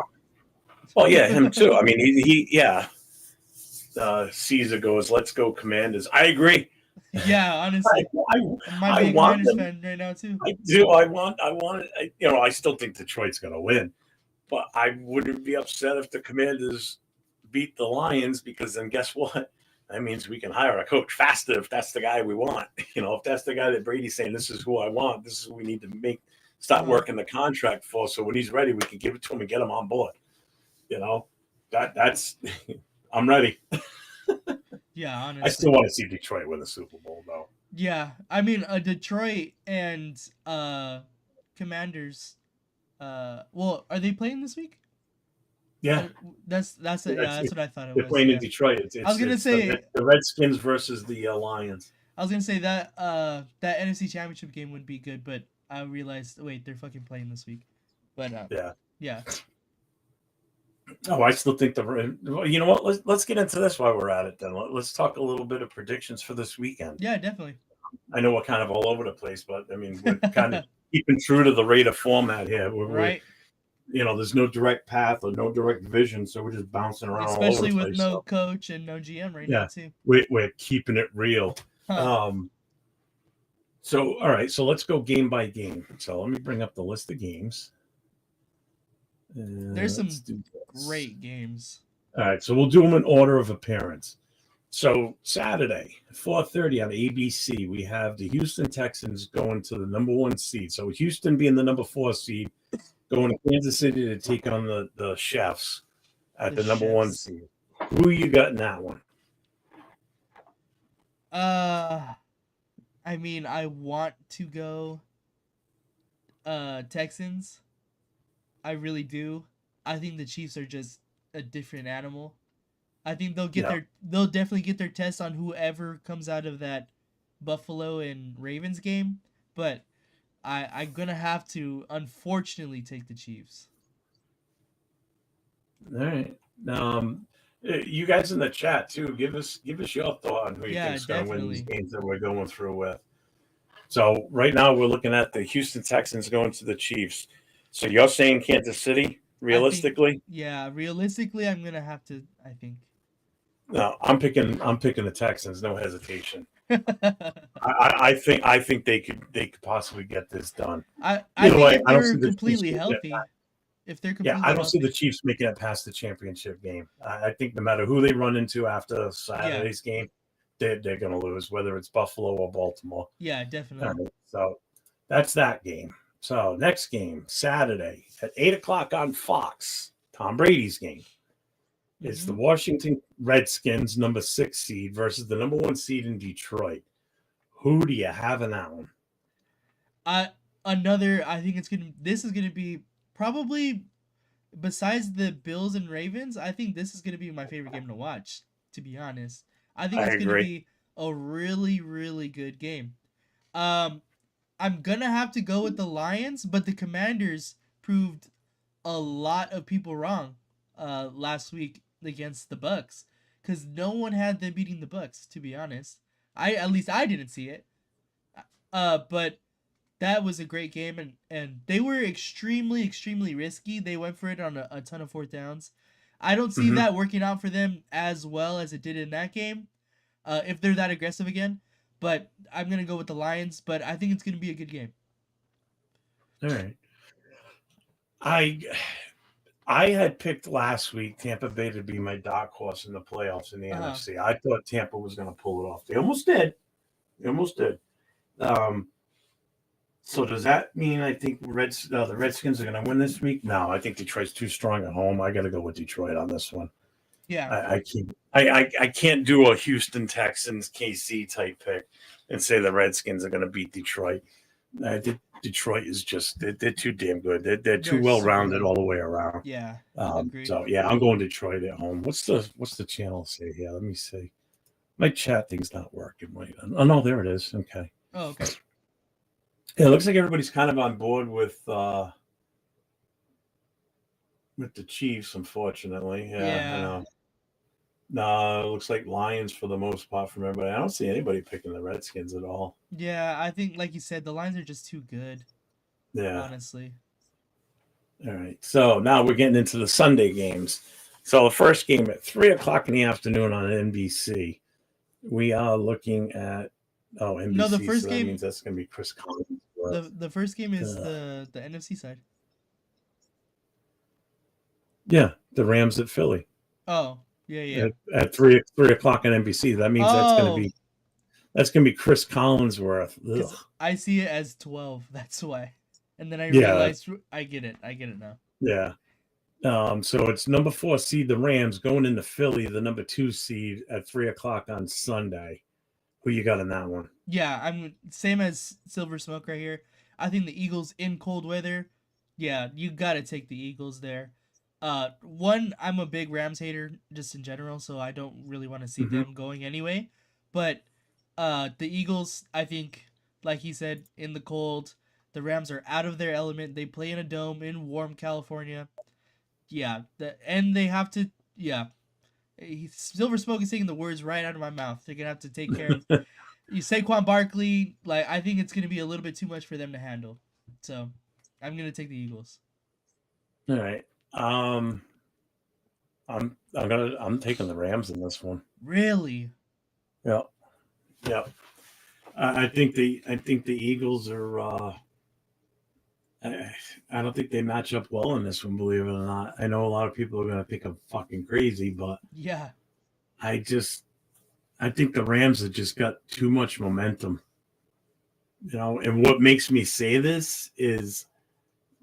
Oh yeah, him too. I mean, he yeah. Caesar goes, "Let's go, Commanders." I agree. Yeah, I, honestly, I, I might I be a want Commanders them. fan right now too. I do. I want it. I still think Detroit's going to win, but I wouldn't be upset if the Commanders beat the Lions, because then guess what? That means we can hire a coach faster if that's the guy we want. If that's the guy that Brady's saying, this is who I want, this is who we need to start working the contract for. So when he's ready, we can give it to him and get him on board. That's I'm ready. Yeah, I honestly. still want to see Detroit win the Super Bowl, though. Yeah, I mean, Detroit and Commanders. Well, are they playing this week? Yeah, That's it. Yeah, that's what I thought it they're was. playing in Yeah, Detroit. I was gonna It's say. the Redskins versus the Lions. I was gonna say that that NFC Championship game would be good, but I realized wait, they're fucking playing this week. But yeah. Oh, I still think you know what? Let's get into this while we're at it. Then let's talk a little bit of predictions for this weekend. Yeah, definitely. I know we're kind of all over the place, but I mean we're kind of keeping true to the Raider format here. Right. There's no direct path or no direct vision, so we're just bouncing around all over Especially the with place. no coach and no GM right now too. We're keeping it real. So all right, so let's go game by game. So let me bring up the list of games. There's some great games. All right, so we'll do them in order of appearance. So Saturday, 4:30 on ABC, we have the Houston Texans going to the number 1 seed. So Houston being the number 4 seed, going to Kansas City to take on the Chefs at the number 1 seed. Who you got in that one? I mean, I want to go Texans. I really do. I think the Chiefs are just a different animal. I think they'll definitely get their test on whoever comes out of that Buffalo and Ravens game, but I'm gonna have to unfortunately take the Chiefs. All right. You guys in the chat too, give us your thought on who you think is going to win these games that we're going through with. So right now we're looking at the Houston Texans going to the Chiefs. So you're saying Kansas City, realistically? Realistically, I'm gonna have to. I think. No, I'm picking the Texans, no hesitation. I think they could possibly get this done. I think if they're completely healthy. If they're completely I don't see the Chiefs making it past the championship game. I think no matter who they run into after Saturday's game, they're going to lose, whether it's Buffalo or Baltimore. Yeah, definitely. Right, so that's that game. So next game, Saturday at 8:00 on Fox, Tom Brady's game. It's the Washington Redskins, number 6 seed, versus the number 1 seed in Detroit. Who do you have in that one? I think this is gonna be probably, besides the Bills and Ravens, I think this is gonna be my favorite game to watch. To be honest, I think it's gonna be a really, really good game. I'm gonna have to go with the Lions, but the Commanders proved a lot of people wrong last week against the Bucks, because no one had them beating the Bucks. To be honest, at least I didn't see it. But that was a great game, and they were extremely, extremely risky. They went for it on a ton of 4th downs. I don't see that working out for them as well as it did in that game, if they're that aggressive again. But I'm going to go with the Lions, but I think it's going to be a good game. All right. I had picked last week Tampa Bay to be my dark horse in the playoffs in the NFC. I thought Tampa was going to pull it off. They almost did. So does that mean I think the Redskins are going to win this week? No, I think Detroit's too strong at home. I got to go with Detroit on this one. Yeah, I can't do a Houston Texans KC type pick and say the Redskins are going to beat Detroit. Detroit is just they're too damn good. They're too They're well super rounded good. all the way around. Yeah, agreed. So yeah, I'm going Detroit at home. What's the channel say here? Let me see. My chat thing's not working. Wait, oh no, there it is. Okay. Oh, okay. Yeah, it looks like everybody's kind of on board with the Chiefs. Unfortunately, yeah, I Yeah, know. No, it looks like Lions for the most part from everybody. I don't see anybody picking the Redskins at all. yeah. I think, like you said, the lines are just too good. Yeah. Honestly. All right. So now we're getting into the Sunday games. So the first game at 3 o'clock in the afternoon on NBC. We are looking at No, the NBC, first so that means game. that's going to be Chris Collins. The first game is Uh, the NFC side. yeah, the Rams at Philly Oh, yeah, yeah. at 3 o'clock on NBC. That means Oh, that's going to be Chris Collinsworth. Ugh. because I see it as 12. That's why. And then I Yeah, realized I get it. I get it now. yeah. So it's number 4 seed, the Rams, going into Philly, the number 2 seed at 3 o'clock on Sunday. Who you got in that one? Yeah, I'm same as Silver Smoke right here. I think the Eagles in cold weather. Yeah, you gotta take the Eagles there. One, I'm a big Rams hater just in general, so I don't really want to see Mm-hmm. them going anyway. But the Eagles, I think, like he said, in the cold, the Rams are out of their element. They play in a dome in warm California. Yeah, and they have to. Yeah, Silver Smoke is taking the words right out of my mouth. They're gonna have to take care of you Saquon Barkley. Like, I think it's gonna be a little bit too much for them to handle. So I'm gonna take the Eagles. All right. I'm taking the Rams in this one. Really? Yeah, yeah. I think the Eagles are. I don't think they match up well in this one. Believe it or not, I know a lot of people are going to think I'm fucking crazy, but Yeah. I just I think the Rams have just got too much momentum. And what makes me say this is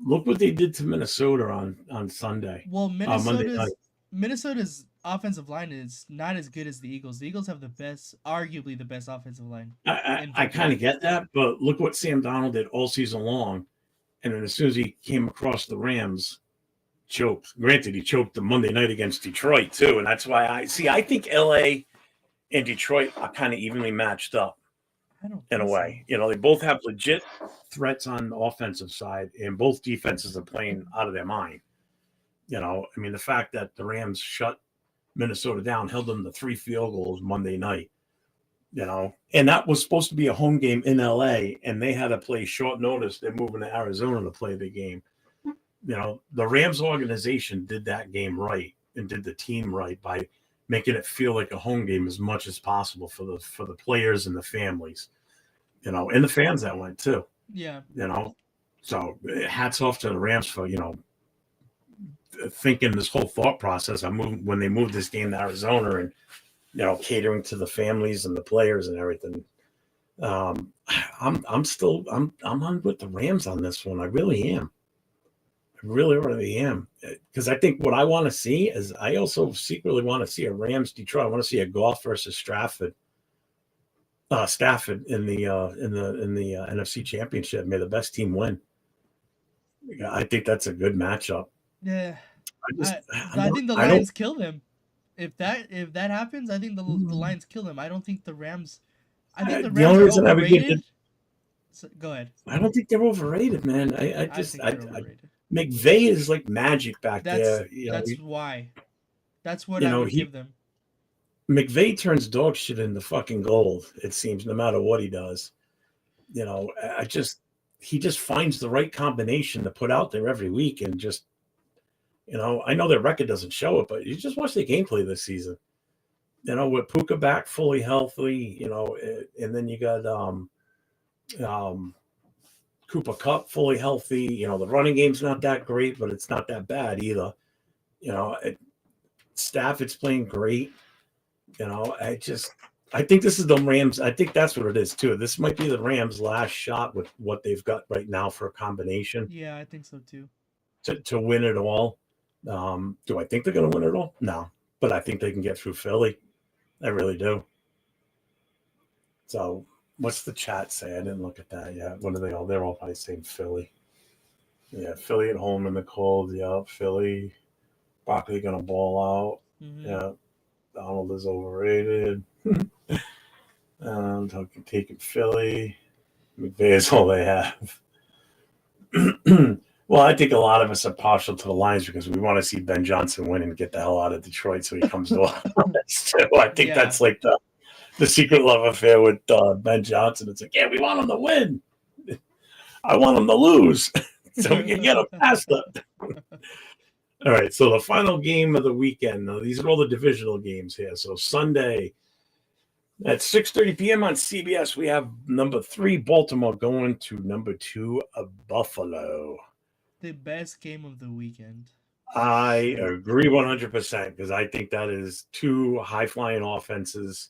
look what they did to Minnesota on Sunday, Well, Monday night. Minnesota's offensive line is not as good as the Eagles. The Eagles have arguably the best offensive line in I kind football. of get that, but look what Sam Donald did all season long, and then as soon as he came across the Rams, choked. Granted, he choked the Monday night against Detroit too, and that's why I think LA and Detroit are kind of evenly matched up I don't in a think so. way. They both have legit threats on the offensive side, and both defenses are playing out of their mind. I mean, the fact that the Rams shut Minnesota down, held them to 3 field goals Monday night, and that was supposed to be a home game in LA, and they had to play short notice. They're moving to Arizona to play the game. The Rams organization did that game right and did the team right by making it feel like a home game as much as possible for the players and the families, and the fans that went too, Yeah. you know. So hats off to the Rams for thinking this whole thought process. When they moved this game to Arizona and catering to the families and the players and everything. I'm on with the Rams on this one. I really am. I really, really am. Because I think what I want to see is I also secretly want to see a Rams Detroit. I want to see a Goff versus Stafford in the NFC Championship. May the best team win. I think that's a good matchup. Yeah. I just I think the I don't. Lions kill them. If that happens, I think the Lions kill them. I don't think the Rams. I think the The Rams only are reason I would give overrated. it, So, go ahead. I don't think they're overrated, man. I think they're overrated. McVay is like magic back That's there. that's why. That's what You I know, would he give them. McVay turns dog shit into fucking gold. It seems no matter what he does. He just finds the right combination to put out there every week, and just I know their record doesn't show it, but you just watch the gameplay this season. With Puka back fully healthy, and then you got um, Cooper Cup fully healthy. The running game's not that great, but it's not that bad either. You know, it, Stafford's playing great. I think this is the Rams. I think that's what it is too. This might be the Rams' last shot with what they've got right now for a combination Yeah, I think so too. to win it all. Do I think they're going to win it all? No, but I think they can get through Philly. I really do. So What's the chat say? I didn't look at that yet. What are they all? They're all probably saying Philly. Yeah, Philly at home in the cold. Yeah, Philly. Barkley gonna ball out. Hmm. Yeah, Donald is overrated. Taking Philly. McVay is all they have. Well, I think a lot of us are partial to the Lions because we want to see Ben Johnson win and get the hell out of Detroit so he comes to us too. I think Yeah. that's like the secret love affair with Ben Johnson. It's like, yeah, we want him to win. I want him to lose so we can get him past them. All right, so the final game of the weekend. Now, these are all the divisional games here. So Sunday at 6:30 p.m. on CBS, we have number 3 Baltimore going to number 2 Buffalo. The best game of the weekend. I agree 100% because I think that is 2 high-flying offenses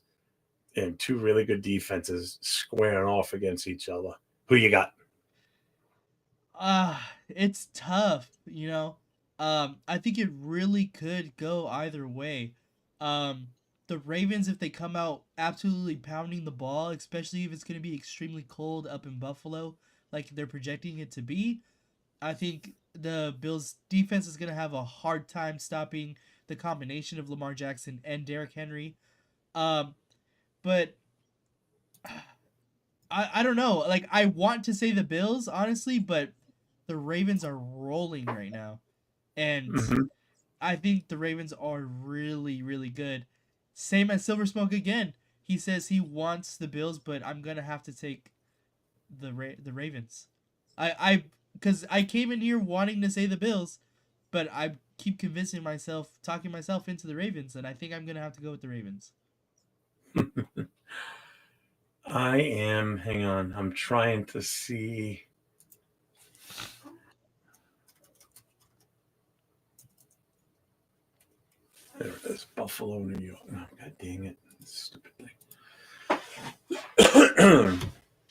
and 2 really good defenses squaring off against each other. Who you got? It's tough, you know. I think it really could go either way. Um, the Ravens, if they come out absolutely pounding the ball, especially if it's going to be extremely cold up in Buffalo, like they're projecting it to be, I think the Bills' defense is going to have a hard time stopping the combination of Lamar Jackson and Derrick Henry. Um, but I don't know. Like I want to say the Bills, honestly, but the Ravens are rolling right now. And Mm-hmm. I think the Ravens are really, really good. Same as Silver Smoke again. He says he wants the Bills, but I'm gonna have to take the Ravens. Because I came in here wanting to say the Bills, but I keep convincing myself, talking myself into the Ravens, and I think I'm gonna have to go with the Ravens. I am. Hang on. I'm trying to see. There it is. Buffalo, New York. Oh, God dang it. Stupid thing.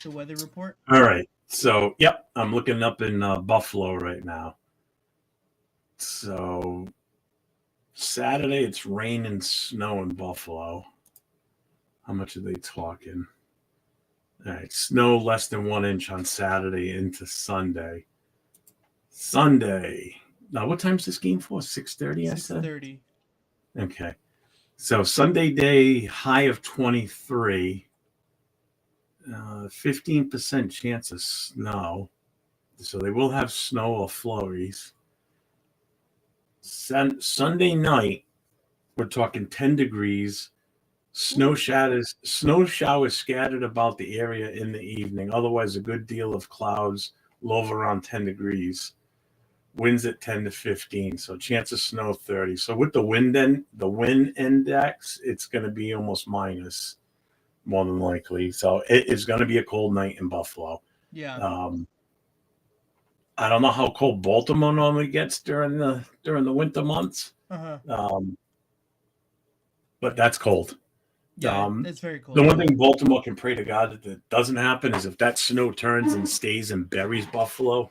The weather report. All right. So, yep. I'm looking up in Buffalo right now. So, Saturday, it's rain and snow in Buffalo. How much are they talking? All right. Snow less than 1 inch on Saturday into Sunday. Sunday. Now, what time's this game for? 6:30, I Six said? thirty. Okay. So Sunday day high of 23, 15% chance of snow. So they will have snow or flurries. Sunday night, we're talking 10 degrees. Snow showers scattered about the area in the evening. Otherwise, a good deal of clouds, low of around 10 degrees. Winds at 10 to 15, so chance of snow 30. So with the wind index, it's going to be almost minus more than likely. So it is going to be a cold night in Buffalo. Yeah. Um, I don't know how cold Baltimore normally gets during the winter months, Uh huh. um, but that's cold. Yeah, Um, it's very the cold. one Yeah. thing Baltimore can pray to God that doesn't happen is if that snow turns and stays and buries Buffalo.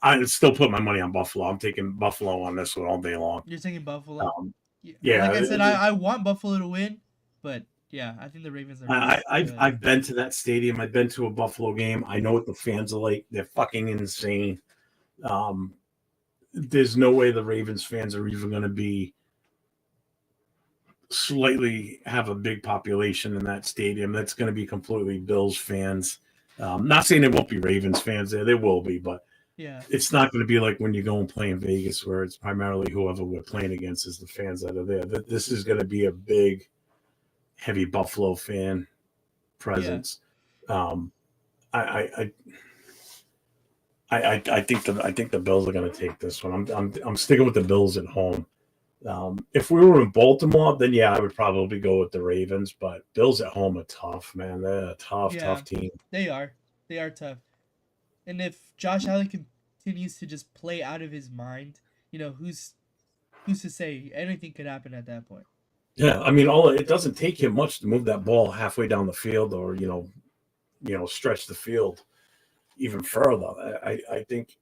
I still put my money on Buffalo. I'm taking Buffalo on this one all day long. You're taking Buffalo. Um, Yeah, like I yeah, said, I want Buffalo to win, but yeah, I think the Ravens are I, really I've good. I've been to that stadium. I've been to a Buffalo game. I know what the fans are like. They're fucking insane. Um, there's no way the Ravens fans are even going to be slightly have a big population in that stadium. That's going to be completely Bills fans. Not saying there won't be Ravens fans there. There will be, but Yeah. it's not going to be like when you go and play in Vegas, where it's primarily whoever we're playing against is the fans that are there. This is going to be a big, heavy Buffalo fan Yeah. presence. Um, I, I think the Bills are going to take this one. I'm sticking with the Bills at home. If we were in Baltimore, then yeah, I would probably go with the Ravens. But Bills at home are tough, man. They're a Yeah. tough team. They are. They are tough. And if Josh Allen continues to just play out of his mind, who's to say anything could happen at that point? Yeah, I mean, all it doesn't take him much to move that ball halfway down the field, or stretch the field even further. I think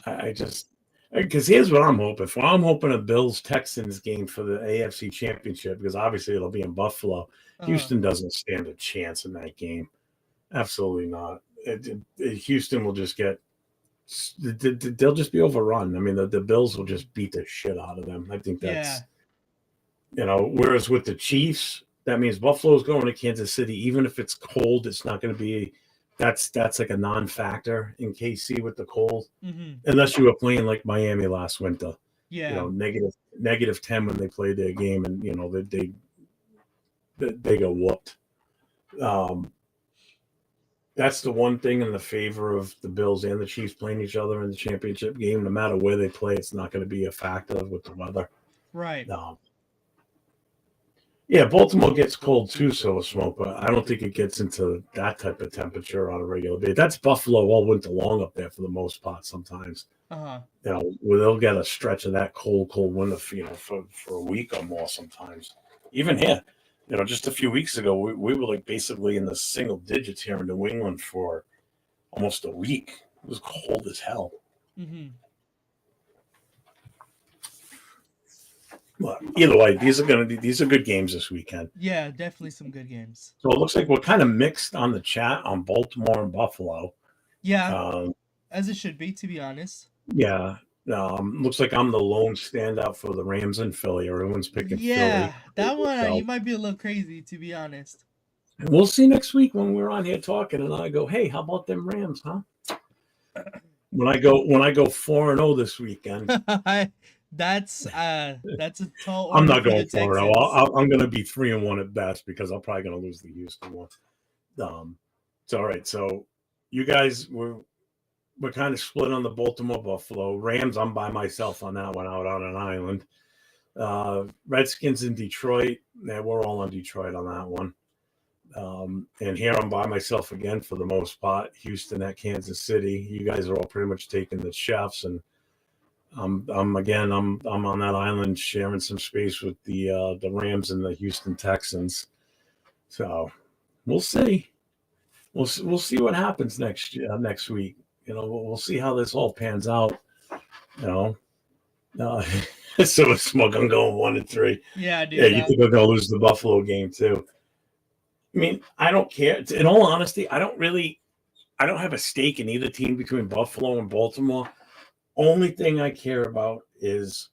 I just Because here's what I'm hoping for. I'm hoping a Bills Texans game for the AFC Championship because obviously it'll be in Buffalo. Uh-huh. Houston doesn't stand a chance in that game. Absolutely not. Houston will just get. They'll just be overrun. I mean, the Bills will just beat the shit out of them. I think Yeah. that's Whereas with the Chiefs, that means Buffalo's going to Kansas City. Even if it's cold, it's not going to be. That's like a non-factor in KC with the cold, Mm-hmm. unless you were playing like Miami last winter. Yeah. -10 when they played their game, and they got whooped. Um, that's the one thing in the favor of the Bills and the Chiefs playing each other in the championship game. No matter where they play, it's not going to be a factor with the weather. Right. Um, Yeah, Baltimore gets cold too, so smoke, but I don't think it gets into that type of temperature on a regular basis. That's Buffalo all winter long up there for the most part. Sometimes, Uh-huh. where they'll get a stretch of that cold winter, for a week or more. Sometimes, even here, just a few weeks ago, we were like basically in the single digits here in New England for almost a week. It was cold as hell. Mm-hmm. But either way, these are good games this weekend. Yeah, definitely some good games. So it looks like we're kind of mixed on the chat on Baltimore and Buffalo. Yeah, Um, as it should be, to be honest. yeah, looks like I'm the lone standout for the Rams and Philly. Everyone's picking Yeah, Philly. that one you So might be a little crazy, to be honest. we'll see next week when we're on here talking, and I go, "Hey, how about them Rams, huh?" When I go 4-0 this weekend, that's a tall I'm order not for the going 4-0. Texans. I'm going to be 3-1 at best because I'm probably going to lose the Houston one. It's all right. So you guys we're kind of split on the Baltimore Buffalo Rams. I'm by myself on that one out on an island. Redskins in Detroit. Yeah, we're all on Detroit on that one. And here I'm by myself again for the most part. Houston at Kansas City. You guys are all pretty much taking the chefs, and I'm on that island sharing some space with the Rams and the Houston Texans. So we'll see. We'll see what happens next week. We'll see how this all pans out. You know, uh, so it's smoke. I'm going 1-3. Yeah, Yeah, dude. you think we're gonna lose the Buffalo game too? I mean, I don't care. In all honesty, I don't have a stake in either team between Buffalo and Baltimore. Only thing I care about is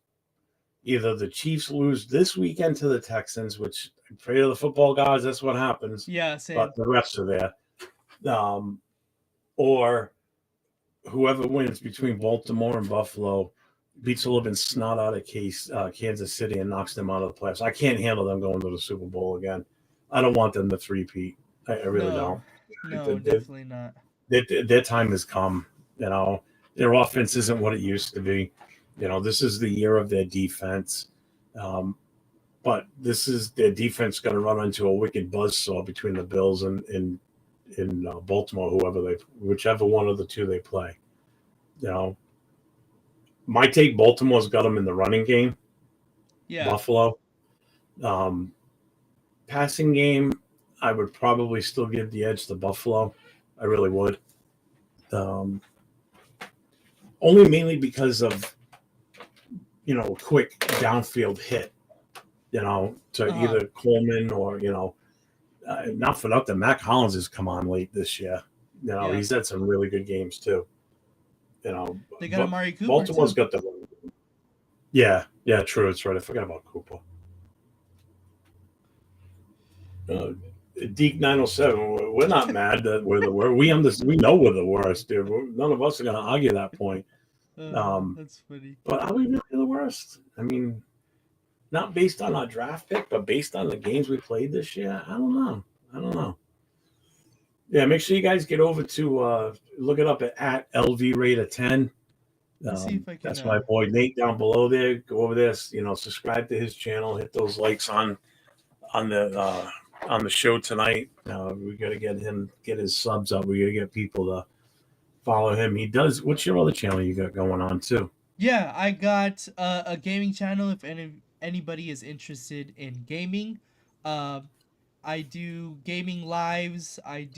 either the Chiefs lose this weekend to the Texans, which I pray to the football gods that's what happens, Yeah, but same. the refs are there. Or whoever wins between Baltimore and Buffalo beats the living snot out of Kansas City and knocks them out of the playoffs. I can't handle them going to the Super Bowl again. I don't want them to three-peat. I really No, don't. no, Their, definitely not. their time has come. Their offense isn't what it used to be. This is the year of their defense. Um, but this is their defense going to run into a wicked buzzsaw between the Bills and in Baltimore, whichever one of the two they play. You know, my take: Baltimore's got them in the running game. Yeah. Buffalo, um, passing game, I would probably still give the edge to Buffalo. I really would. Um, Only mainly because of a quick downfield hit. To Uh-huh. either Coleman or not for nothing. Mac Hollins has come on late this year. Yeah. He's had some really good games too. You know, They got but Amari Cooper Baltimore's too. got the yeah, true. That's right. I forgot about Cooper. Uh, Deke 907. We're not mad that we're the worst. We know we're the worst, dude. None of us are going to argue that point. Um, That's funny. but are we really the worst? I mean, not based on our draft pick, but based on the games we played this year. I don't know. I don't know. Yeah, make sure you guys get over to look it up at LV Rate of 10. Let me see if I can That's my boy Nate down below there. Go over there, subscribe to his channel, hit those likes on the uh, on the show tonight. We got to get his subs up. We got to get people to follow him. He does. What's your other channel you got going on too? Yeah, I got a gaming channel if anybody is interested in gaming. Uh, I do gaming lives. I'm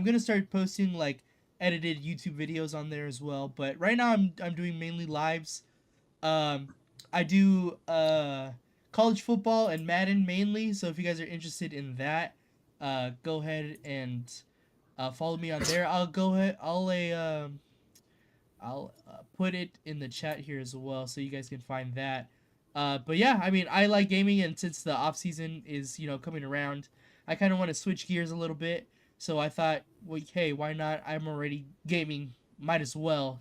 gonna start posting like edited YouTube videos on there as well. But right now I'm doing mainly lives. Um, I do college football and Madden mainly. So if you guys are interested in that, go ahead and follow me on there. I'll go ahead. I'll put it in the chat here as well, so you guys can find that. But yeah, I mean, I like gaming, and since the off season is coming around, I kind of want to switch gears a little bit. So I thought, well, hey, why not? I'm already gaming, might as well.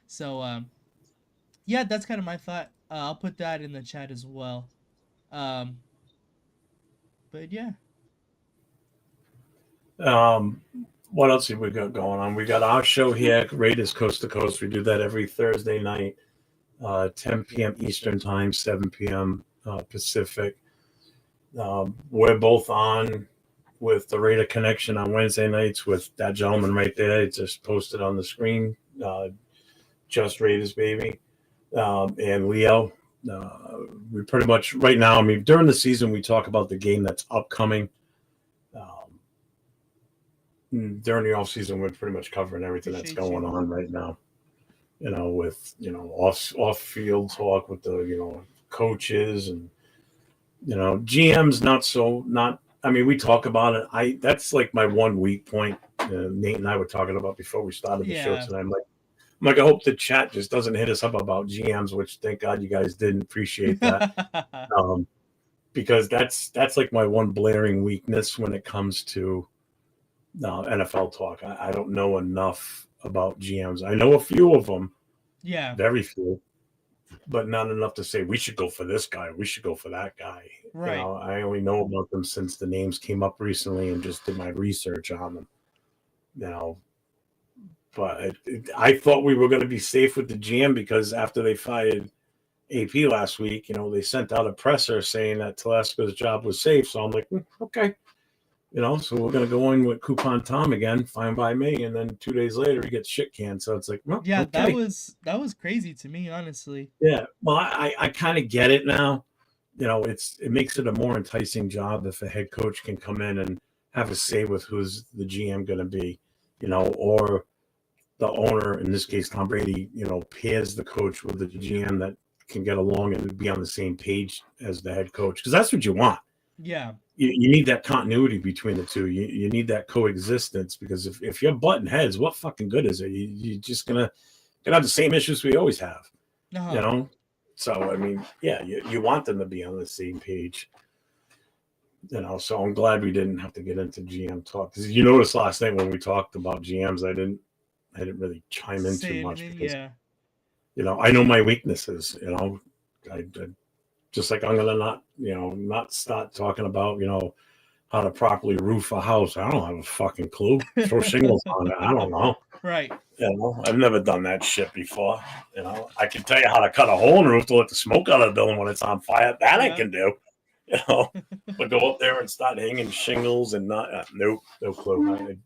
So yeah, that's kind of my thought. I'll put that in the chat as well. Um, but yeah, Um, what else have we got going on? We got our show here, Raiders Coast to Coast. We do that every Thursday night, 10 p.m. Eastern Time, 7 p.m. Pacific. We're both on with the Raider Connection on Wednesday nights with that gentleman right there. It's just posted on the screen. Just Raiders, baby. And Leo. We pretty much right now, I mean, during the season, we talk about the game that's upcoming. During the off season, we're pretty much covering everything that's appreciate going you. on right now. With off field talk with the coaches and GMs. Not. I mean, we talk about it. That's like my one weak point. Nate and I were talking about before we started the show Yeah. tonight. I'm like, I hope the chat just doesn't hit us up about GMs, which thank God you guys didn't appreciate that. Because that's like my one blaring weakness when it comes to NFL talk. I don't know enough about GMs. I know a few of them, Yeah. very few, but not enough to say we should go for this guy, we should go for that guy. Right. I only know about them since the names came up recently and just did my research on them. You know, but I thought we were going to be safe with the GM because after they fired AP last week, they sent out a presser saying that Telesco's job was safe. So I'm like, okay, so we're going to go in with Coupon Tom again, fine by me. And then 2 days later, he gets shit canned. So it's like, well, Yeah, okay. that was crazy to me, honestly. Yeah. Well, I kind of get it now. It makes it a more enticing job if a head coach can come in and have a say with who's the GM going to be, or the owner, in this case, Tom Brady, pairs the coach with the GM that can get along and be on the same page as the head coach. Because that's what you want. Yeah. You need that continuity between the two. You need that coexistence because if you're butting heads, what fucking good is it? You're just gonna have the same issues we always have, Uh-huh. So I mean, yeah, you want them to be on the same page, So I'm glad we didn't have to get into GM talk because you noticed last night when we talked about GMs, I didn't really chime in too Say much anything, because yeah. I know my weaknesses. I just like I'm gonna not start talking about how to properly roof a house. I don't have a fucking clue. Throw shingles on it. I don't know. Right. I've never done that shit before. I can tell you how to cut a hole in the roof to let the smoke out of the building when it's on fire. That I Yeah. can do. But go up there and start hanging shingles and not nope, no clue.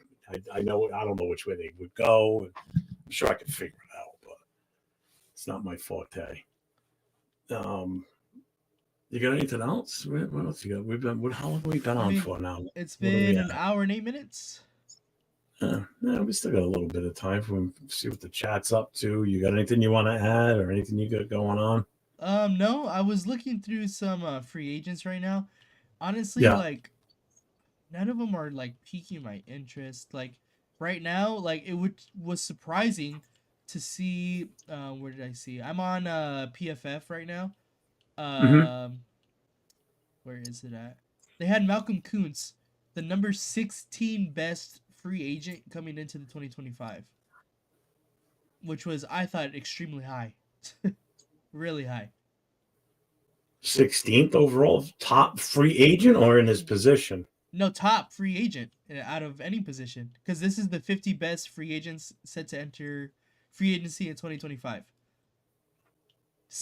I know I don't know which way they would go. I'm sure I could figure it out, but it's not my forte. You got anything else? What else you got? How long have we been I on mean, for now? it's What are we been at? an hour and 8 minutes. Yeah, we still got a little bit of time for see what the chat's up to. You got anything you want to add or anything you got going on? No, I was looking through some free agents right now. Honestly, Yeah. like none of them are like piquing my interest. Like right now, like was surprising to see where did I see? I'm on PFF right now. Mm-hmm. Um where is it at? They had Malcolm Kuntz, the number 16 best free agent coming into the 2025, which was I thought extremely high. Really high. 16th overall top free agent or in his position? No, top free agent out of any position because this is the 50 best free agents set to enter free agency in 2025.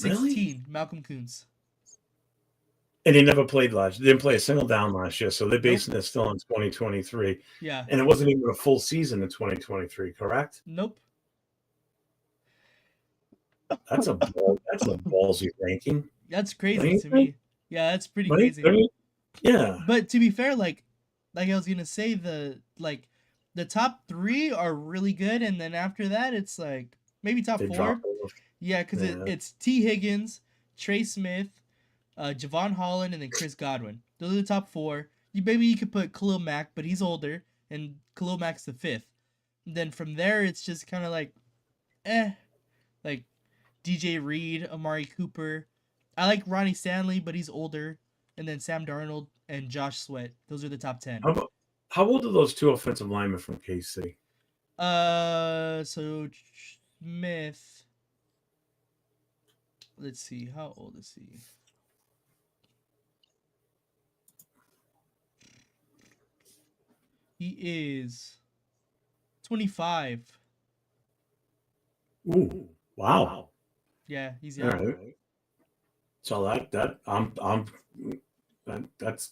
Really? 16, Malcolm Kuntz. And he never played last. Didn't play a single down last year, so they're Nope. basing it still on 2023. Yeah. And it wasn't even a full season in 2023, correct? Nope. That's a ballsy ranking. That's Don't crazy you to think? me. Yeah, that's pretty Don't you, crazy. don't you? Yeah. But to be fair, like I was gonna say, the like The top 3 are really good, and then after that, it's like maybe top They drop 4. off. Yeah, because Yeah. it's T. Higgins, Trey Smith, Javon Holland, and then Chris Godwin. Those are the top 4. You could put Khalil Mack, but he's older, and Khalil Mack's the 5th. And then from there, it's just kind of like, eh, like DJ Reed, Amari Cooper. I like Ronnie Stanley, but he's older. And then Sam Darnold and Josh Sweat. Those are the top 10. How old are those 2 offensive linemen from KC? So Smith. Let's see, how old is he? He is 25. Ooh, wow. Yeah, he's All young. right. So that's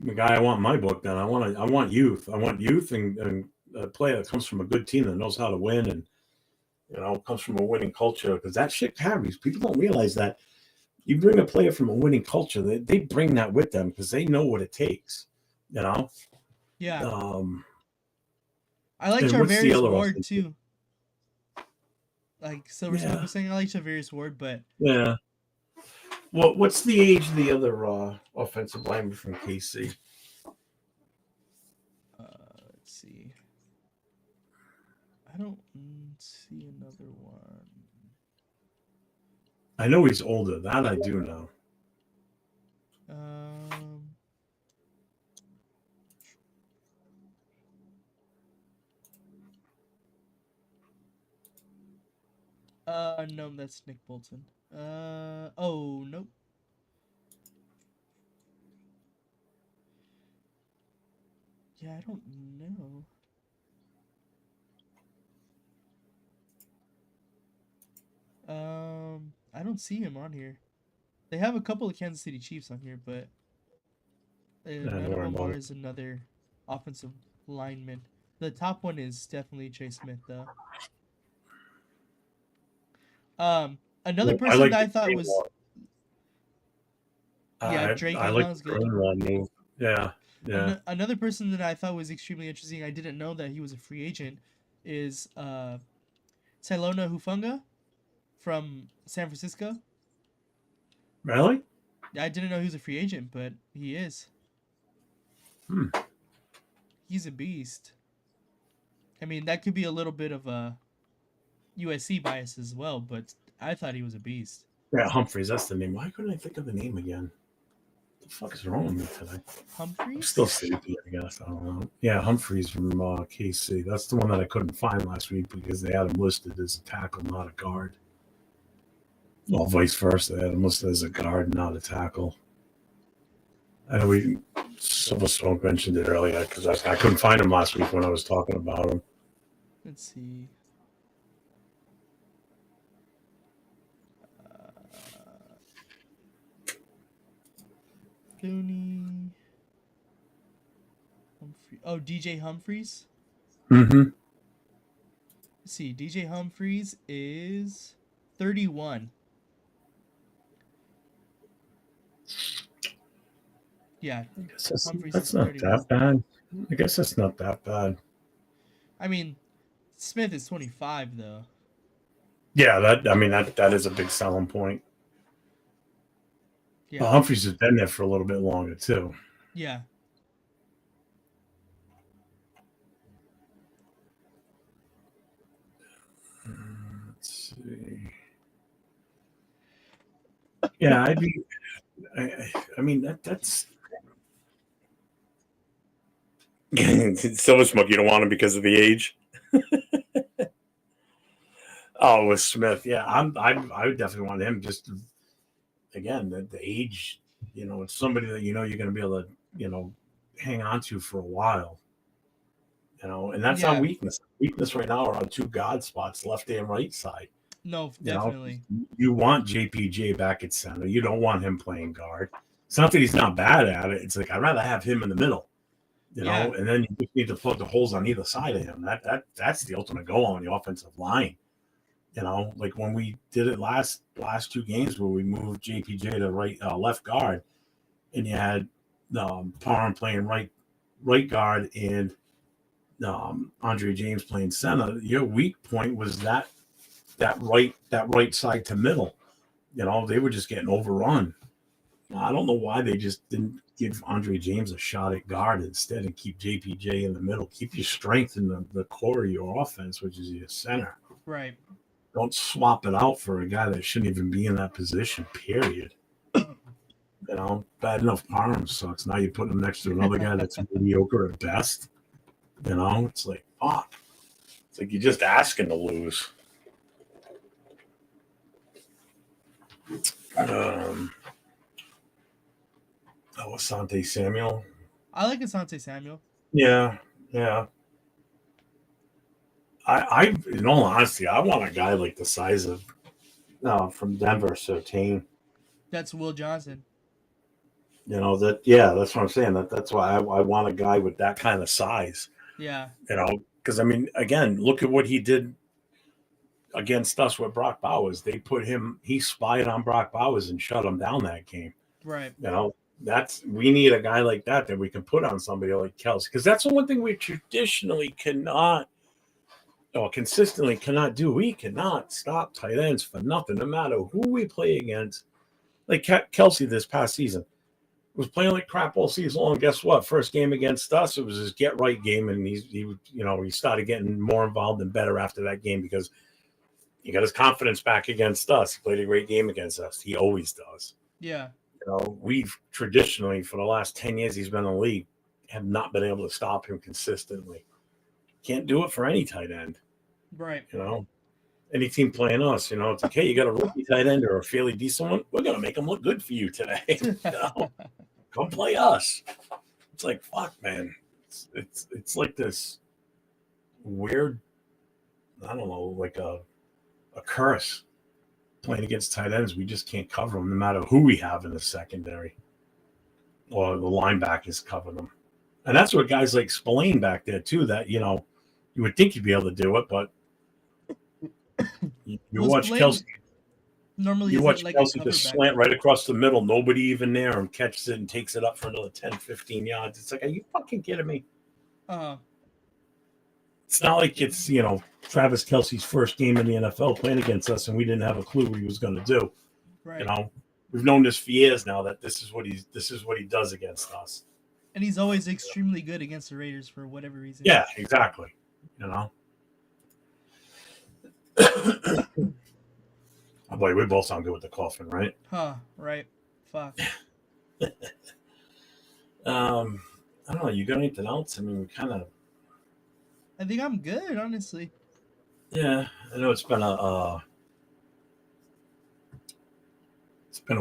the guy I want in my book. Then I want youth. I want youth and a player that comes from a good team that knows how to win and comes from a winning culture, because that shit carries. People don't realize that. You bring a player from a winning culture, they bring that with them because they know what it takes. You know. Yeah. Um, I like and what's the Charvarius other Ward offensive? too. Like Silver Smoke Yeah, was saying, I like Charvarius Ward, but yeah. What's the age of the other offensive lineman from KC? let's see. I don't see another one. I know he's older. That I do know. Um, no, that's Nick Bolton. Oh, nope. Yeah, I don't know. I don't see him on here. They have a couple of Kansas City Chiefs on here, but Don't none of worry them about are it. as another offensive lineman. The top one is definitely Trey Smith, though. Another I person like that the I thought was, Greenlaw. yeah, I Drake like Greenlaw's the good. Greenlaw move. Yeah, yeah. Another person that I thought was extremely interesting, I didn't know that he was a free agent, is Silona Hufunga from San Francisco. Really? I didn't know he was a free agent, but he is. Hmm. He's a beast. I mean, that could be a little bit of a USC bias as well, but I thought he was a beast. Yeah, Humphreys. That's the name. Why couldn't I think of the name again? What the fuck is wrong with me today? I'm Humphreys? still sleepy, I guess. I don't know. Yeah, Humphreys from KC. That's the one that I couldn't find last week because they had him listed as a tackle, not a guard. Well, vice versa. They had him listed as a guard, not a tackle. I know Silver Smoke mentioned it earlier because I couldn't find him last week when I was talking about him. Let's see. Uh, Clooney. Humphrey. Oh, DJ Humphreys? Mm-hmm. Let's see. DJ Humphreys is 31. Yeah, I guess Humphreys is that's not 31. that bad. I guess that's not that bad. I mean, Smith is 25, though. Yeah, that is a big selling point. Yeah. Humphreys has been there for a little bit longer too. Yeah. Let's see. Yeah, I'd be. I mean that's Silver Smoke. You don't want him because of the age. Oh, with Smith, yeah, I would definitely want him. Just again, the age. It's somebody that you're going to be able to hang on to for a while. And that's our Yeah. weakness. Weakness right now are on 2 guard spots, left and right side. No, You know, definitely. you want JPJ back at center. You don't want him playing guard. It's not that he's not bad at it. It's like I'd rather have him in the middle. Yeah. And then you just need to plug the holes on either side of him. That's the ultimate goal on the offensive line. Like when we did it last 2 games where we moved JPJ to left guard, and you had Parham playing right guard and Andre James playing center, your weak point was that right side to middle. They were just getting overrun. I don't know why they just didn't give Andre James a shot at guard instead and keep JPJ in the middle. Keep your strength in the core of your offense, which is your center. Right. Don't swap it out for a guy that shouldn't even be in that position, period. Bad enough Parham sucks. Now you put him next to another guy that's mediocre at best. It's like, fuck. It's like you're just asking to lose. Asante Samuel. I like Asante Samuel. Yeah, yeah. In all honesty, I want a guy like the size of from Denver, Sertain. That's Will Johnson. That's what I'm saying. That's why I want a guy with that kind of size. Yeah. Because I mean, again, look at what he did against us with Brock Bowers. He spied on Brock Bowers and shut him down that game. Right. We need a guy like that we can put on somebody like Kelsey, because that's the one thing we traditionally cannot or consistently cannot do. We cannot stop tight ends for nothing, no matter who we play against. Like Kelsey this past season was playing like crap all season long. Guess what? First game against us, it was his get right game, and he started getting more involved and better after that game because he got his confidence back against us. He played a great game against us. He always does. Yeah. We've traditionally, for the last 10 years he's been in the league, have not been able to stop him consistently. Can't do it for any tight end. Right. Any team playing us, it's like, hey, you got a rookie tight end or a fairly decent one, we're going to make them look good for you today. Come play us. It's like, fuck, man. It's like this weird, I don't know, like a curse playing against tight ends. We just can't cover them no matter who we have in the secondary or the linebackers cover them. And that's what guys like Spillane back there too, that, you would think you'd be able to do it, but you watch Kelsey. Normally You watch like Kelsey just slant right across the middle, nobody even there, and catches it and takes it up for another 10, 15 yards. It's like, are you fucking kidding me? It's not like it's, Travis Kelsey's first game in the NFL playing against us and we didn't have a clue what he was going to do. Right. We've known this for years now that this is what he does against us. And he's always extremely good against the Raiders for whatever reason. Yeah, exactly. Oh boy, we both sound good with the coughing, right? Right. Fuck. I don't know. You got anything else? I mean, we kind of. I think I'm good, honestly. Yeah, I know it's been a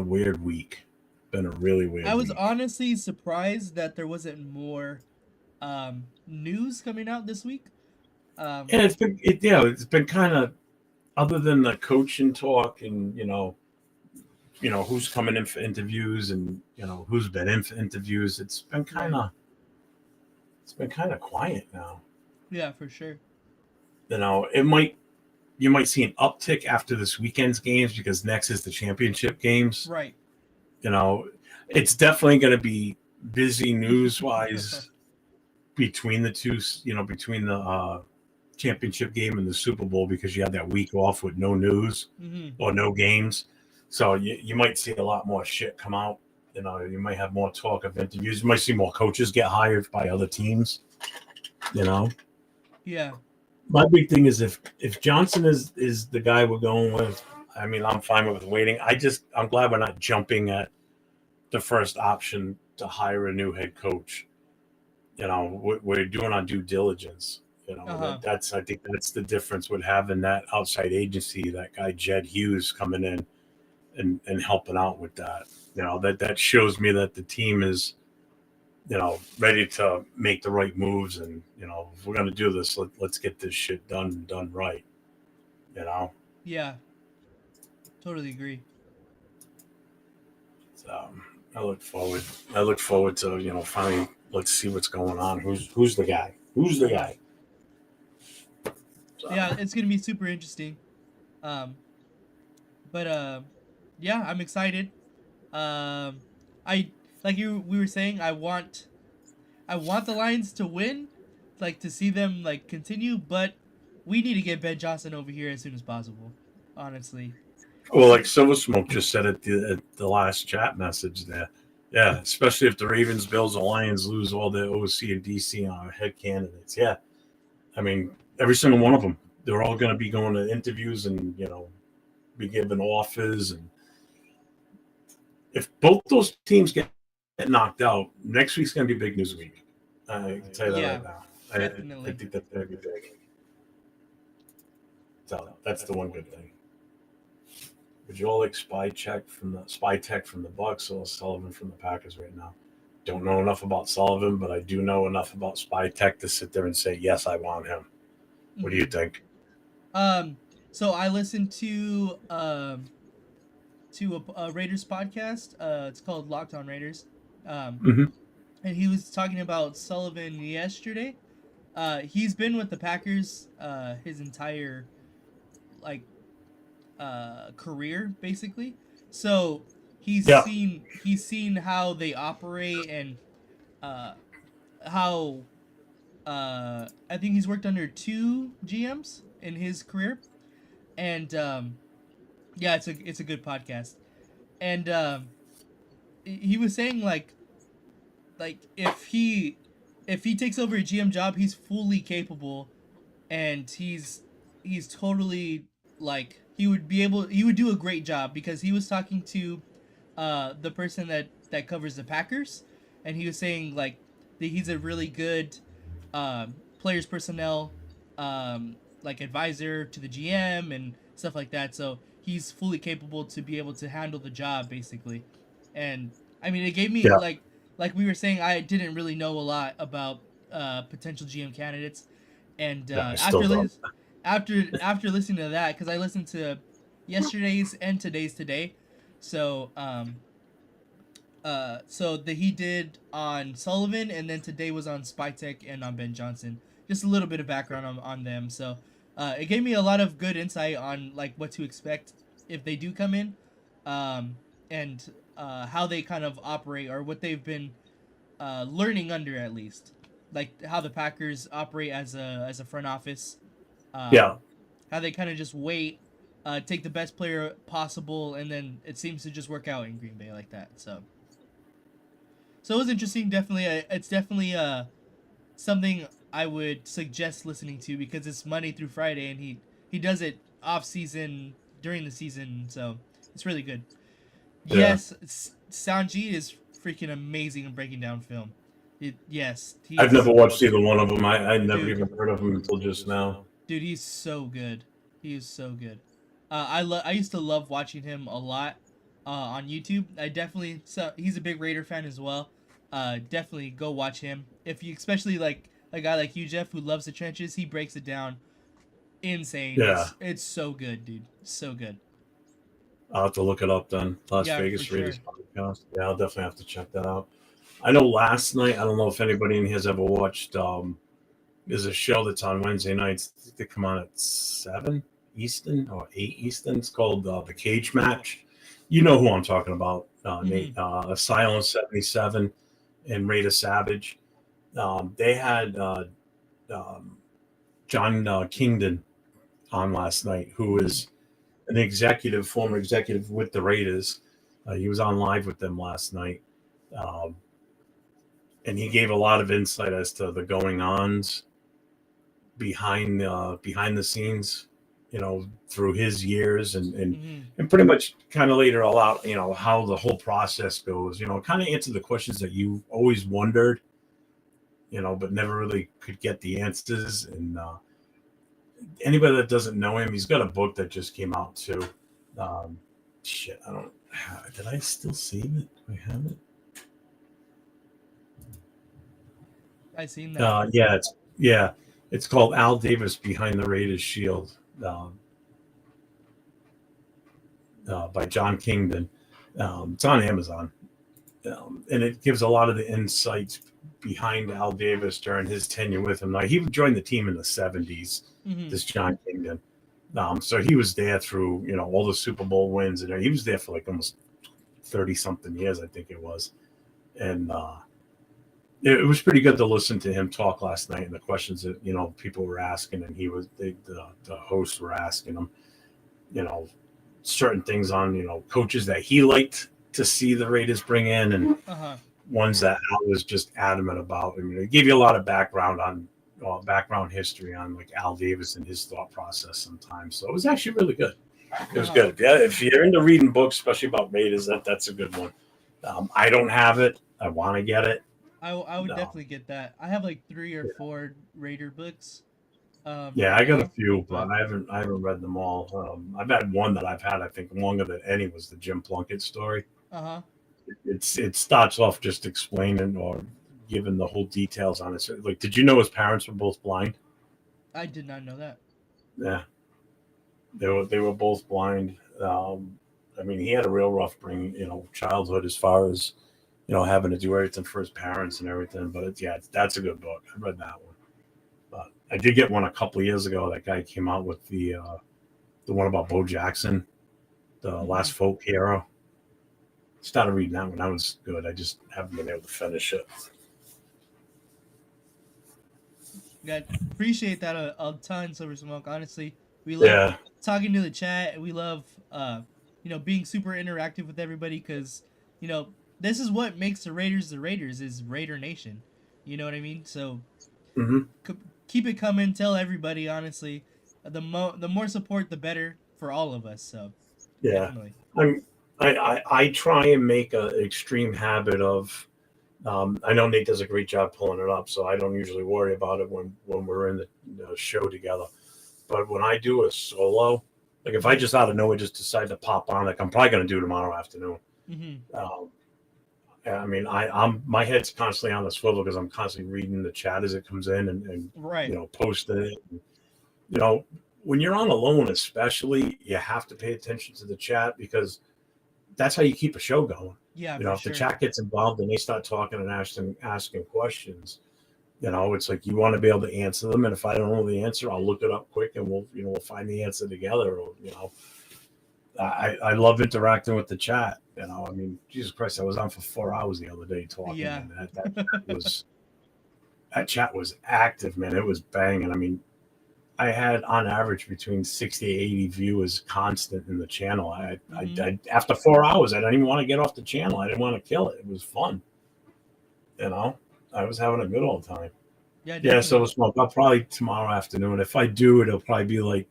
weird week. Been a really weird. I was week. honestly surprised that there wasn't more news coming out this week. Yeah, it's been kind of, other than the coaching talk and who's coming in for interviews and who's been in for interviews. It's been kind of quiet now. Yeah, for sure. You might see an uptick after this weekend's games because next is the championship games. Right. It's definitely going to be busy news-wise between the two. Between the championship game and the Super Bowl, because you had that week off with no news or no games. So you might see a lot more shit come out. You might have more talk of interviews. You might see more coaches get hired by other teams. Yeah. My big thing is if Johnson is the guy we're going with, I mean, I'm fine with waiting. I'm glad we're not jumping at the first option to hire a new head coach. We're doing our due diligence. I think that's the difference with having that outside agency, that guy Jed Hughes coming in and helping out with that. That shows me that the team is, ready to make the right moves. And, if we're going to do this, let's get this shit done right. Yeah. Totally agree. So I look forward to, finally, let's see what's going on. Who's the guy? Who's the guy? So. Yeah, it's going to be super interesting. Yeah, I'm excited. We were saying, I want the Lions to win like to see them like continue, but we need to get Ben Johnson over here as soon as possible. Honestly, Well, like Silver Smoke just said at the last chat message there. Yeah, especially if the Ravens, Bills, or Lions lose all their OC and DC head candidates. Yeah, I mean every single one of them. They're all going to be going to interviews and be given offers. And if both those teams get knocked out, next week's going to be big news week. I can tell you that yeah, right now. I definitely. think that's going to be big. So that's the one good thing. Would you all like spy tech from the Bucks or Sullivan from the Packers right now? Don't know enough about Sullivan, but I do know enough about spy tech to sit there and say yes, I want him. What do you Hmm. think? So I listened to a Raiders podcast. It's called Locked On Raiders. Um, Mm-hmm. and he was talking about Sullivan yesterday. He's been with the Packers his entire like career basically. So Yeah, he's seen how they operate and uh how I think he's worked under two GMs in his career. And yeah, it's a good podcast. And he was saying like if he takes over a GM job, he's fully capable, and he's totally like he would do a great job because he was talking to the person that covers the Packers, and he was saying like that he's a really good players personnel like advisor to the GM and stuff like that. So he's fully capable to be able to handle the job basically. And I mean, it gave me yeah, like we were saying, I didn't really know a lot about potential GM candidates, and yeah. I still don't. after listening to that, because I listened to yesterday's and today's today, so so that he did on Sullivan, and then today was on Spytech and on Ben Johnson. Just a little bit of background on them. So it gave me a lot of good insight on like what to expect if they do come in, um, and how they kind of operate or what they've been learning under at least, like how the Packers operate as a front office, Yeah, um, how they kind of just wait, take the best player possible, and then it seems to just work out in Green Bay like that. So it was interesting. Definitely, it's definitely something I would suggest listening to because it's Monday through Friday, and he does it off season during the season, so it's really good. yeah. Yes, Sanji is freaking amazing in breaking down film. Yes, I've he's never watched either one of them. I never dude, even heard of them until just now. dude, he's so good. He is so good. I used to love watching him a lot on YouTube. I definitely so he's a big Raider fan as well. Definitely go watch him if you especially like a guy like you, Jeff, who loves the trenches. He breaks it down insane. Yeah, It's so good, dude. So good. I'll have to look it up then. Las Yeah, for Vegas Raiders sure. podcast. Yeah, I'll definitely have to check that out. I know last night, I don't know if anybody in here has ever watched, there's a show that's on Wednesday nights. They come on at 7 Eastern or 8 Eastern. It's called The Cage Match. You know who I'm talking about, Mm-hmm. Nate. Asylum 77 and Raider Savage. They had um, John Kingdon on last night, who Mm-hmm. is an executive, former executive with the Raiders. He was on live with them last night, um, and he gave a lot of insight as to the going ons behind the scenes, through his years, Mm-hmm. and pretty much kind of laid it all out, how the whole process goes, kind of answer the questions that you always wondered, but never really could get the answers. And anybody that doesn't know him, he's got a book that just came out too. Um, shit, I don't. Did I still save it? Do I have it? I seen that. Yeah, it's called Al Davis Behind the Raiders Shield, um, by John Kingdon. It's on Amazon, and it gives a lot of the insights behind Al Davis during his tenure with him. Now, he joined the team in the '70s. Mm-hmm. This John Kingdon. So he was there through all the Super Bowl wins, and he was there for like almost 30 something years, I think it was. And it was pretty good to listen to him talk last night and the questions that people were asking, and the hosts were asking him, you know, certain things on coaches that he liked to see the Raiders bring in, and Uh-huh. ones that I was just adamant about. I mean, it gave you a lot of background on background history on like Al Davis and his thought process sometimes. So it was actually really good. It was Uh-huh. good. Yeah, if you're into reading books, especially about Raiders, that's a good one. I don't have it. I want to get it. I would No. definitely get that. I have like 3 or 4 Raider books Yeah, right I got a now, few, but but I haven't read them all. I've had one that I've had I think longer than any was the Jim Plunkett story. uh-huh. It starts off just explaining or giving the whole details on it. So, like, did you know his parents were both blind? I did not know that. Yeah, they were both blind. I mean, he had a real rough childhood as far as having to do everything for his parents and everything. But that's a good book. I read that one. But I did get one a couple of years ago. That guy came out with the one about Bo Jackson, the Mm-hmm. last folk hero. Started reading that one. That was good. I just haven't been able to finish it. Yeah, appreciate that a ton, Silver Smoke. Honestly, we love Yeah. talking to the chat, and we love being super interactive with everybody because this is what makes the Raiders is Raider Nation. You know what I mean? So Hmm. c- keep it coming. Tell everybody. Honestly, the more support, the better for all of us. So Yeah. definitely. I'm. I try and make an extreme habit of. I know Nate does a great job pulling it up, so I don't usually worry about it when we're in the show together. But when I do a solo, like if I Mm-hmm. just out of nowhere just decide to pop on, like I'm probably going to do tomorrow afternoon. Mm-hmm. Um, I mean, I'm my head's constantly on the swivel because I'm constantly reading the chat as it comes in and Right. posting it. You know, when you're on alone, especially, you have to pay attention to the chat because that's how you keep a show going. Yeah, for If the sure. chat gets involved and they start talking and asking questions, it's like you want to be able to answer them. And if I don't know the answer, I'll look it up quick and we'll find the answer together. Or, I love interacting with the chat. I mean, Jesus Christ, I was on for 4 hours the other day talking, Yeah. and that chat was active, man. It was banging. I mean, I had on average between 60 to 80 viewers constant in the channel. Mm-hmm. After 4 hours, I didn't even want to get off the channel. I didn't want to kill it. It was fun. You know, I was having a good old time. Yeah, Yeah, so definitely. smoke. I'll probably tomorrow afternoon. If I do, it'll probably be like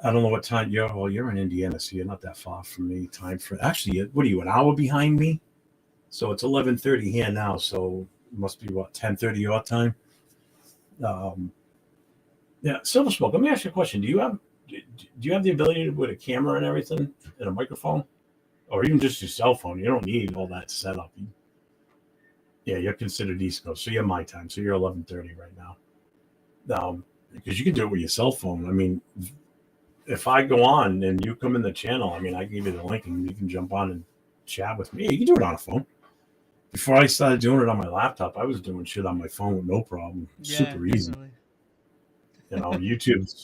I don't know what time you're. Well, you're in Indiana, so you're not that far from me. Time for actually, what are you? An hour behind me? So it's 11:30 here now. So it must be what 10:30 your time. Um, yeah, Silver Smoke. Let me ask you a question. Do you have the ability to put a camera and everything and a microphone, or even just your cell phone? You don't need all that setup. Yeah, you're considered East Coast, so you're my time. So you're 11:30 right now. Because you can do it with your cell phone. I mean, if I go on and you come in the channel, I mean, I can give you the link and you can jump on and chat with me. You can do it on a phone. Before I started doing it on my laptop, I was doing shit on my phone with no problem. Yeah, Super easy. definitely.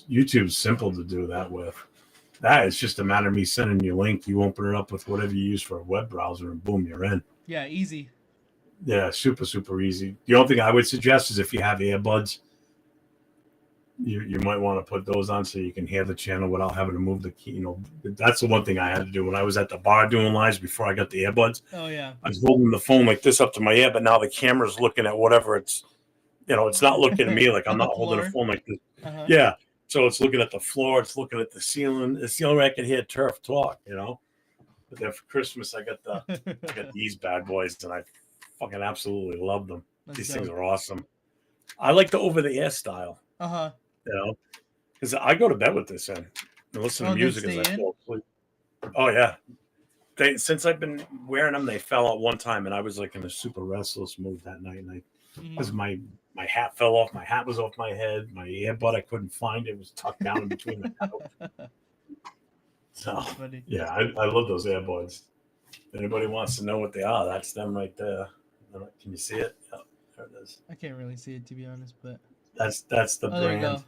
YouTube's simple to do that with. That it's just a matter of me sending you a link. You open it up with whatever you use for a web browser, and boom, you're in. Yeah, easy. Yeah, super super easy. The only thing I would suggest is if you have earbuds, you might want to put those on so you can hear the channel without having to move the key. That's the one thing I had to do when I was at the bar doing lives before I got the earbuds. Oh yeah. I was holding the phone like this up to my ear, but now the camera's looking at whatever it's not looking at me like I'm On the not holding a floor. phone like this. Uh-huh. Yeah. So it's looking at the floor, it's looking at the ceiling. It's the only way I can hear Turf talk. But then for Christmas I got these bad boys and I fucking absolutely love them. That's These things dope. are awesome. I like the over the air style, Uh-huh. you know, because I go to bed with this in and listen to Oh, they music as I stay in? fall asleep. Oh yeah. Since I've been wearing them, they fell out one time, and I was like in a super restless mood that night. And because Mm-hmm. my hat fell off, my hat was off my head, my earbud I couldn't find it was tucked down in between the couch. So That's funny. yeah, I love those earbuds. If anybody wants to know what they are, that's them right there. Can you see it? Yeah, there it is. I can't really see it to be honest, but That's the oh, there you brand.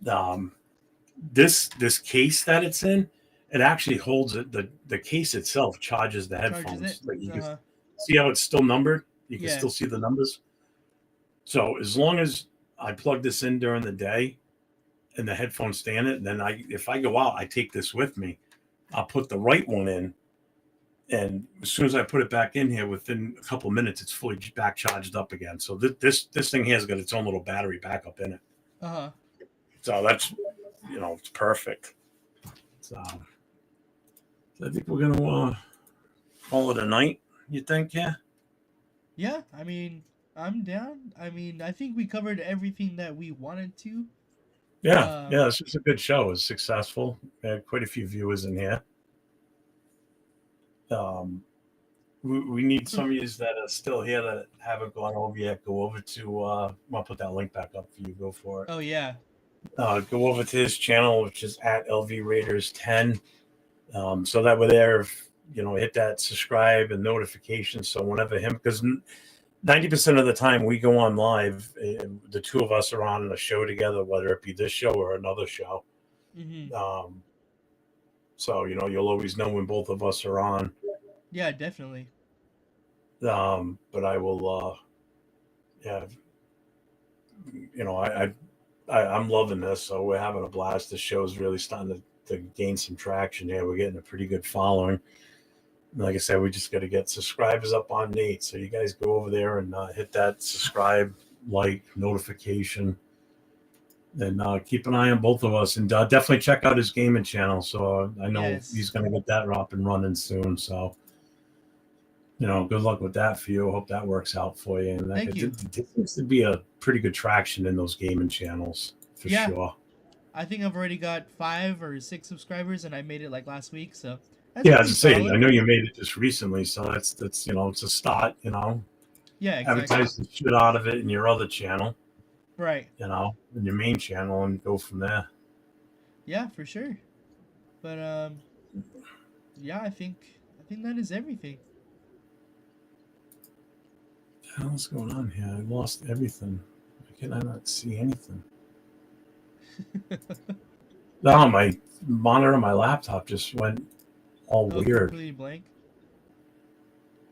go. Um, this case that it's in, it actually holds it. The case itself charges the Charges it. headphones. Like you can Uh-huh. See how it's still numbered? You can Yeah. still see the numbers. So as long as I plug this in during the day and the headphones stay in it, then if I go out, I take this with me. I'll put the right one in, and as soon as I put it back in here, within a couple of minutes, it's fully back charged up again. So this thing here has got its own little battery backup in it. Uh huh. So that's it's perfect. So I think we're gonna call it a night. You think? Yeah. Yeah. I mean, I'm down. I mean, I think we covered everything that we wanted to. Yeah, Um. yeah. This was a good show. It was successful. We had quite a few viewers in here. Um, we need some of you that are still here that haven't gone over yet. Go over to. I'll put that link back up for you. Go for it. Oh yeah. Go over to his channel, which is at LV Raiders 10. So that we're there, hit that subscribe and notification. So whenever because 90% of the time we go on live, the two of us are on a show together, whether it be this show or another show. Mhm. So you'll always know when both of us are on. Yeah, definitely. But I will, yeah, I'm loving this. So we're having a blast. The show's really starting to gain some traction here. We're getting a pretty good following. And like I said, we just got to get subscribers up on Nate. So you guys go over there and hit that subscribe, like, notification, and keep an eye on both of us. And definitely check out his gaming channel. So I know Yes. he's going to get that up and running soon. So good luck with that for you. I hope that works out for you. And Thank you. It seems to be a pretty good traction in those gaming channels for Yeah. sure. I think I've already got 5 or 6 subscribers, and I made it like last week. So that's Yeah, as pretty I say, solid. I know you made it just recently, so that's it's a start. Yeah. Exactly. Advertise the shit out of it in your other channel, Right. in your main channel, and go from there. Yeah, for sure. But yeah, I think that is everything. What the hell's going on here? I lost everything. Why can I not see anything? No, my monitor on my laptop just went all Oh, weird. completely blank.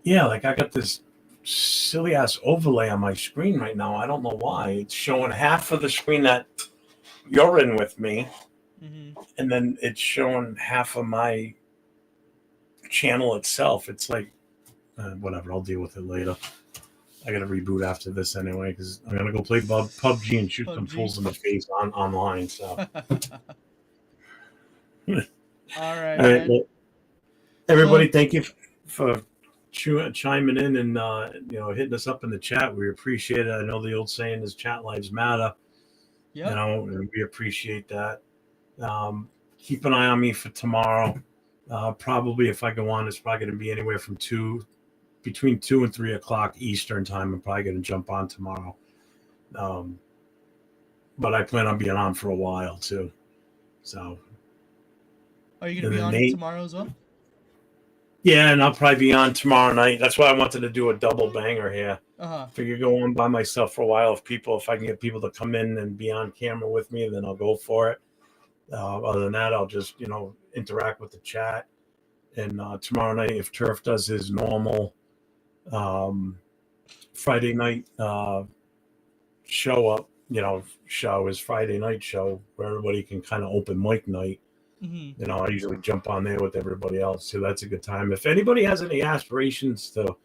Yeah, like I got this silly ass overlay on my screen right now. I don't know why. It's showing half of the screen that you're in with me, Mhm. and then it's showing half of my channel itself. It's like whatever. I'll deal with it later. I got to reboot after this anyway because I'm gonna go play PUBG and shoot some PUBG. fools in the face online. So, All right, all right, man. well, everybody, Well, thank you for chiming in and hitting us up in the chat. We appreciate it. I know the old saying is "Chat lives matter." yep. And we appreciate that. Keep an eye on me for tomorrow. Probably if I go on, it's probably going to be anywhere from between 2 and 3 o'clock Eastern time. I'm probably going to jump on tomorrow. But I plan on being on for a while too. So. Are you gonna And be then on Nate. tomorrow as well? Yeah, and I'll probably be on tomorrow night. That's why I wanted to do a double banger here. Uh huh. Figure go on by myself for a while. If I can get people to come in and be on camera with me, then I'll go for it. Other than that, I'll just interact with the chat. And tomorrow night, if Turf does his normal Friday night show his Friday night show where everybody can kind of open mic night. Mhm. I usually jump on there with everybody else, so that's a good time. If anybody has any aspirations to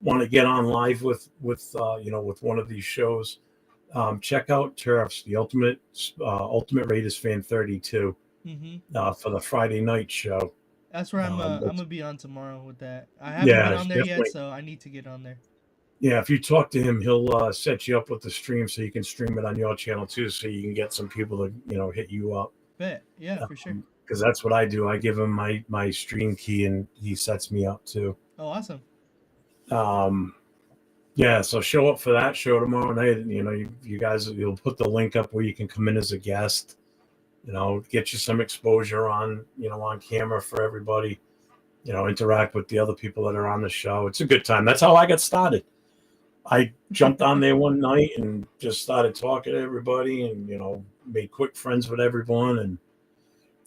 want to get on live with one of these shows, check out Turfs, the Ultimate Raiders Fan 32 Mhm. for the Friday night show. That's where I'm gonna be on tomorrow with that. I haven't Yeah, been on there yet, definitely. so I need to get on there. Yeah, if you talk to him, he'll set you up with the stream so you can stream it on your channel too, so you can get some people to hit you up. Bet. Yeah, for sure. Because that's what I do. I give him my stream key and he sets me up too. Oh, awesome. Yeah, so show up for that show tomorrow night. You guys, you'll put the link up where you can come in as a guest. Get you some exposure on camera for everybody. Interact with the other people that are on the show. It's a good time. That's how I got started. I jumped on there one night and just started talking to everybody and made quick friends with everyone, and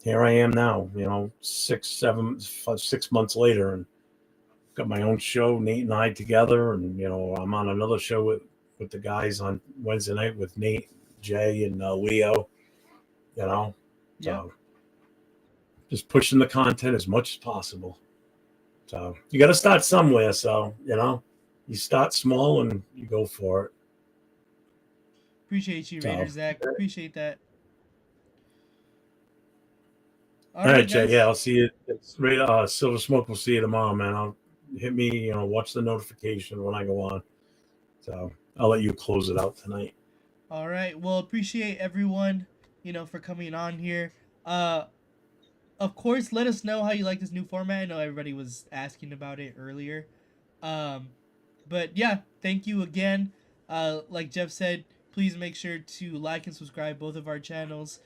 here I am now, 6 months later, and got my own show, Nate and I together, and I'm on another show with the guys on Wednesday night with Nate, Jay, and Leo. You know, Yep. so just pushing the content as much as possible. So you got to start somewhere. So you start small and you go for it. Appreciate you, Raider So Zach. Appreciate that. All all right, right, Jay. Yeah, guys. I'll see you. It's right. Silver Smoke will see you tomorrow, man. I'll hit me. Watch the notification when I go on. So I'll let you close it out tonight. All right. Well, appreciate everyone, for coming on here. Uh, of course, let us know how you like this new format. I know everybody was asking about it earlier. Um, but yeah, thank you again. Like Jeff said, please make sure to like and subscribe both of our channels.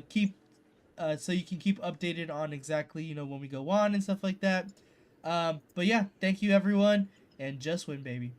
Keep so you can keep updated on exactly when we go on and stuff like that. But yeah, thank you everyone, and just win, baby.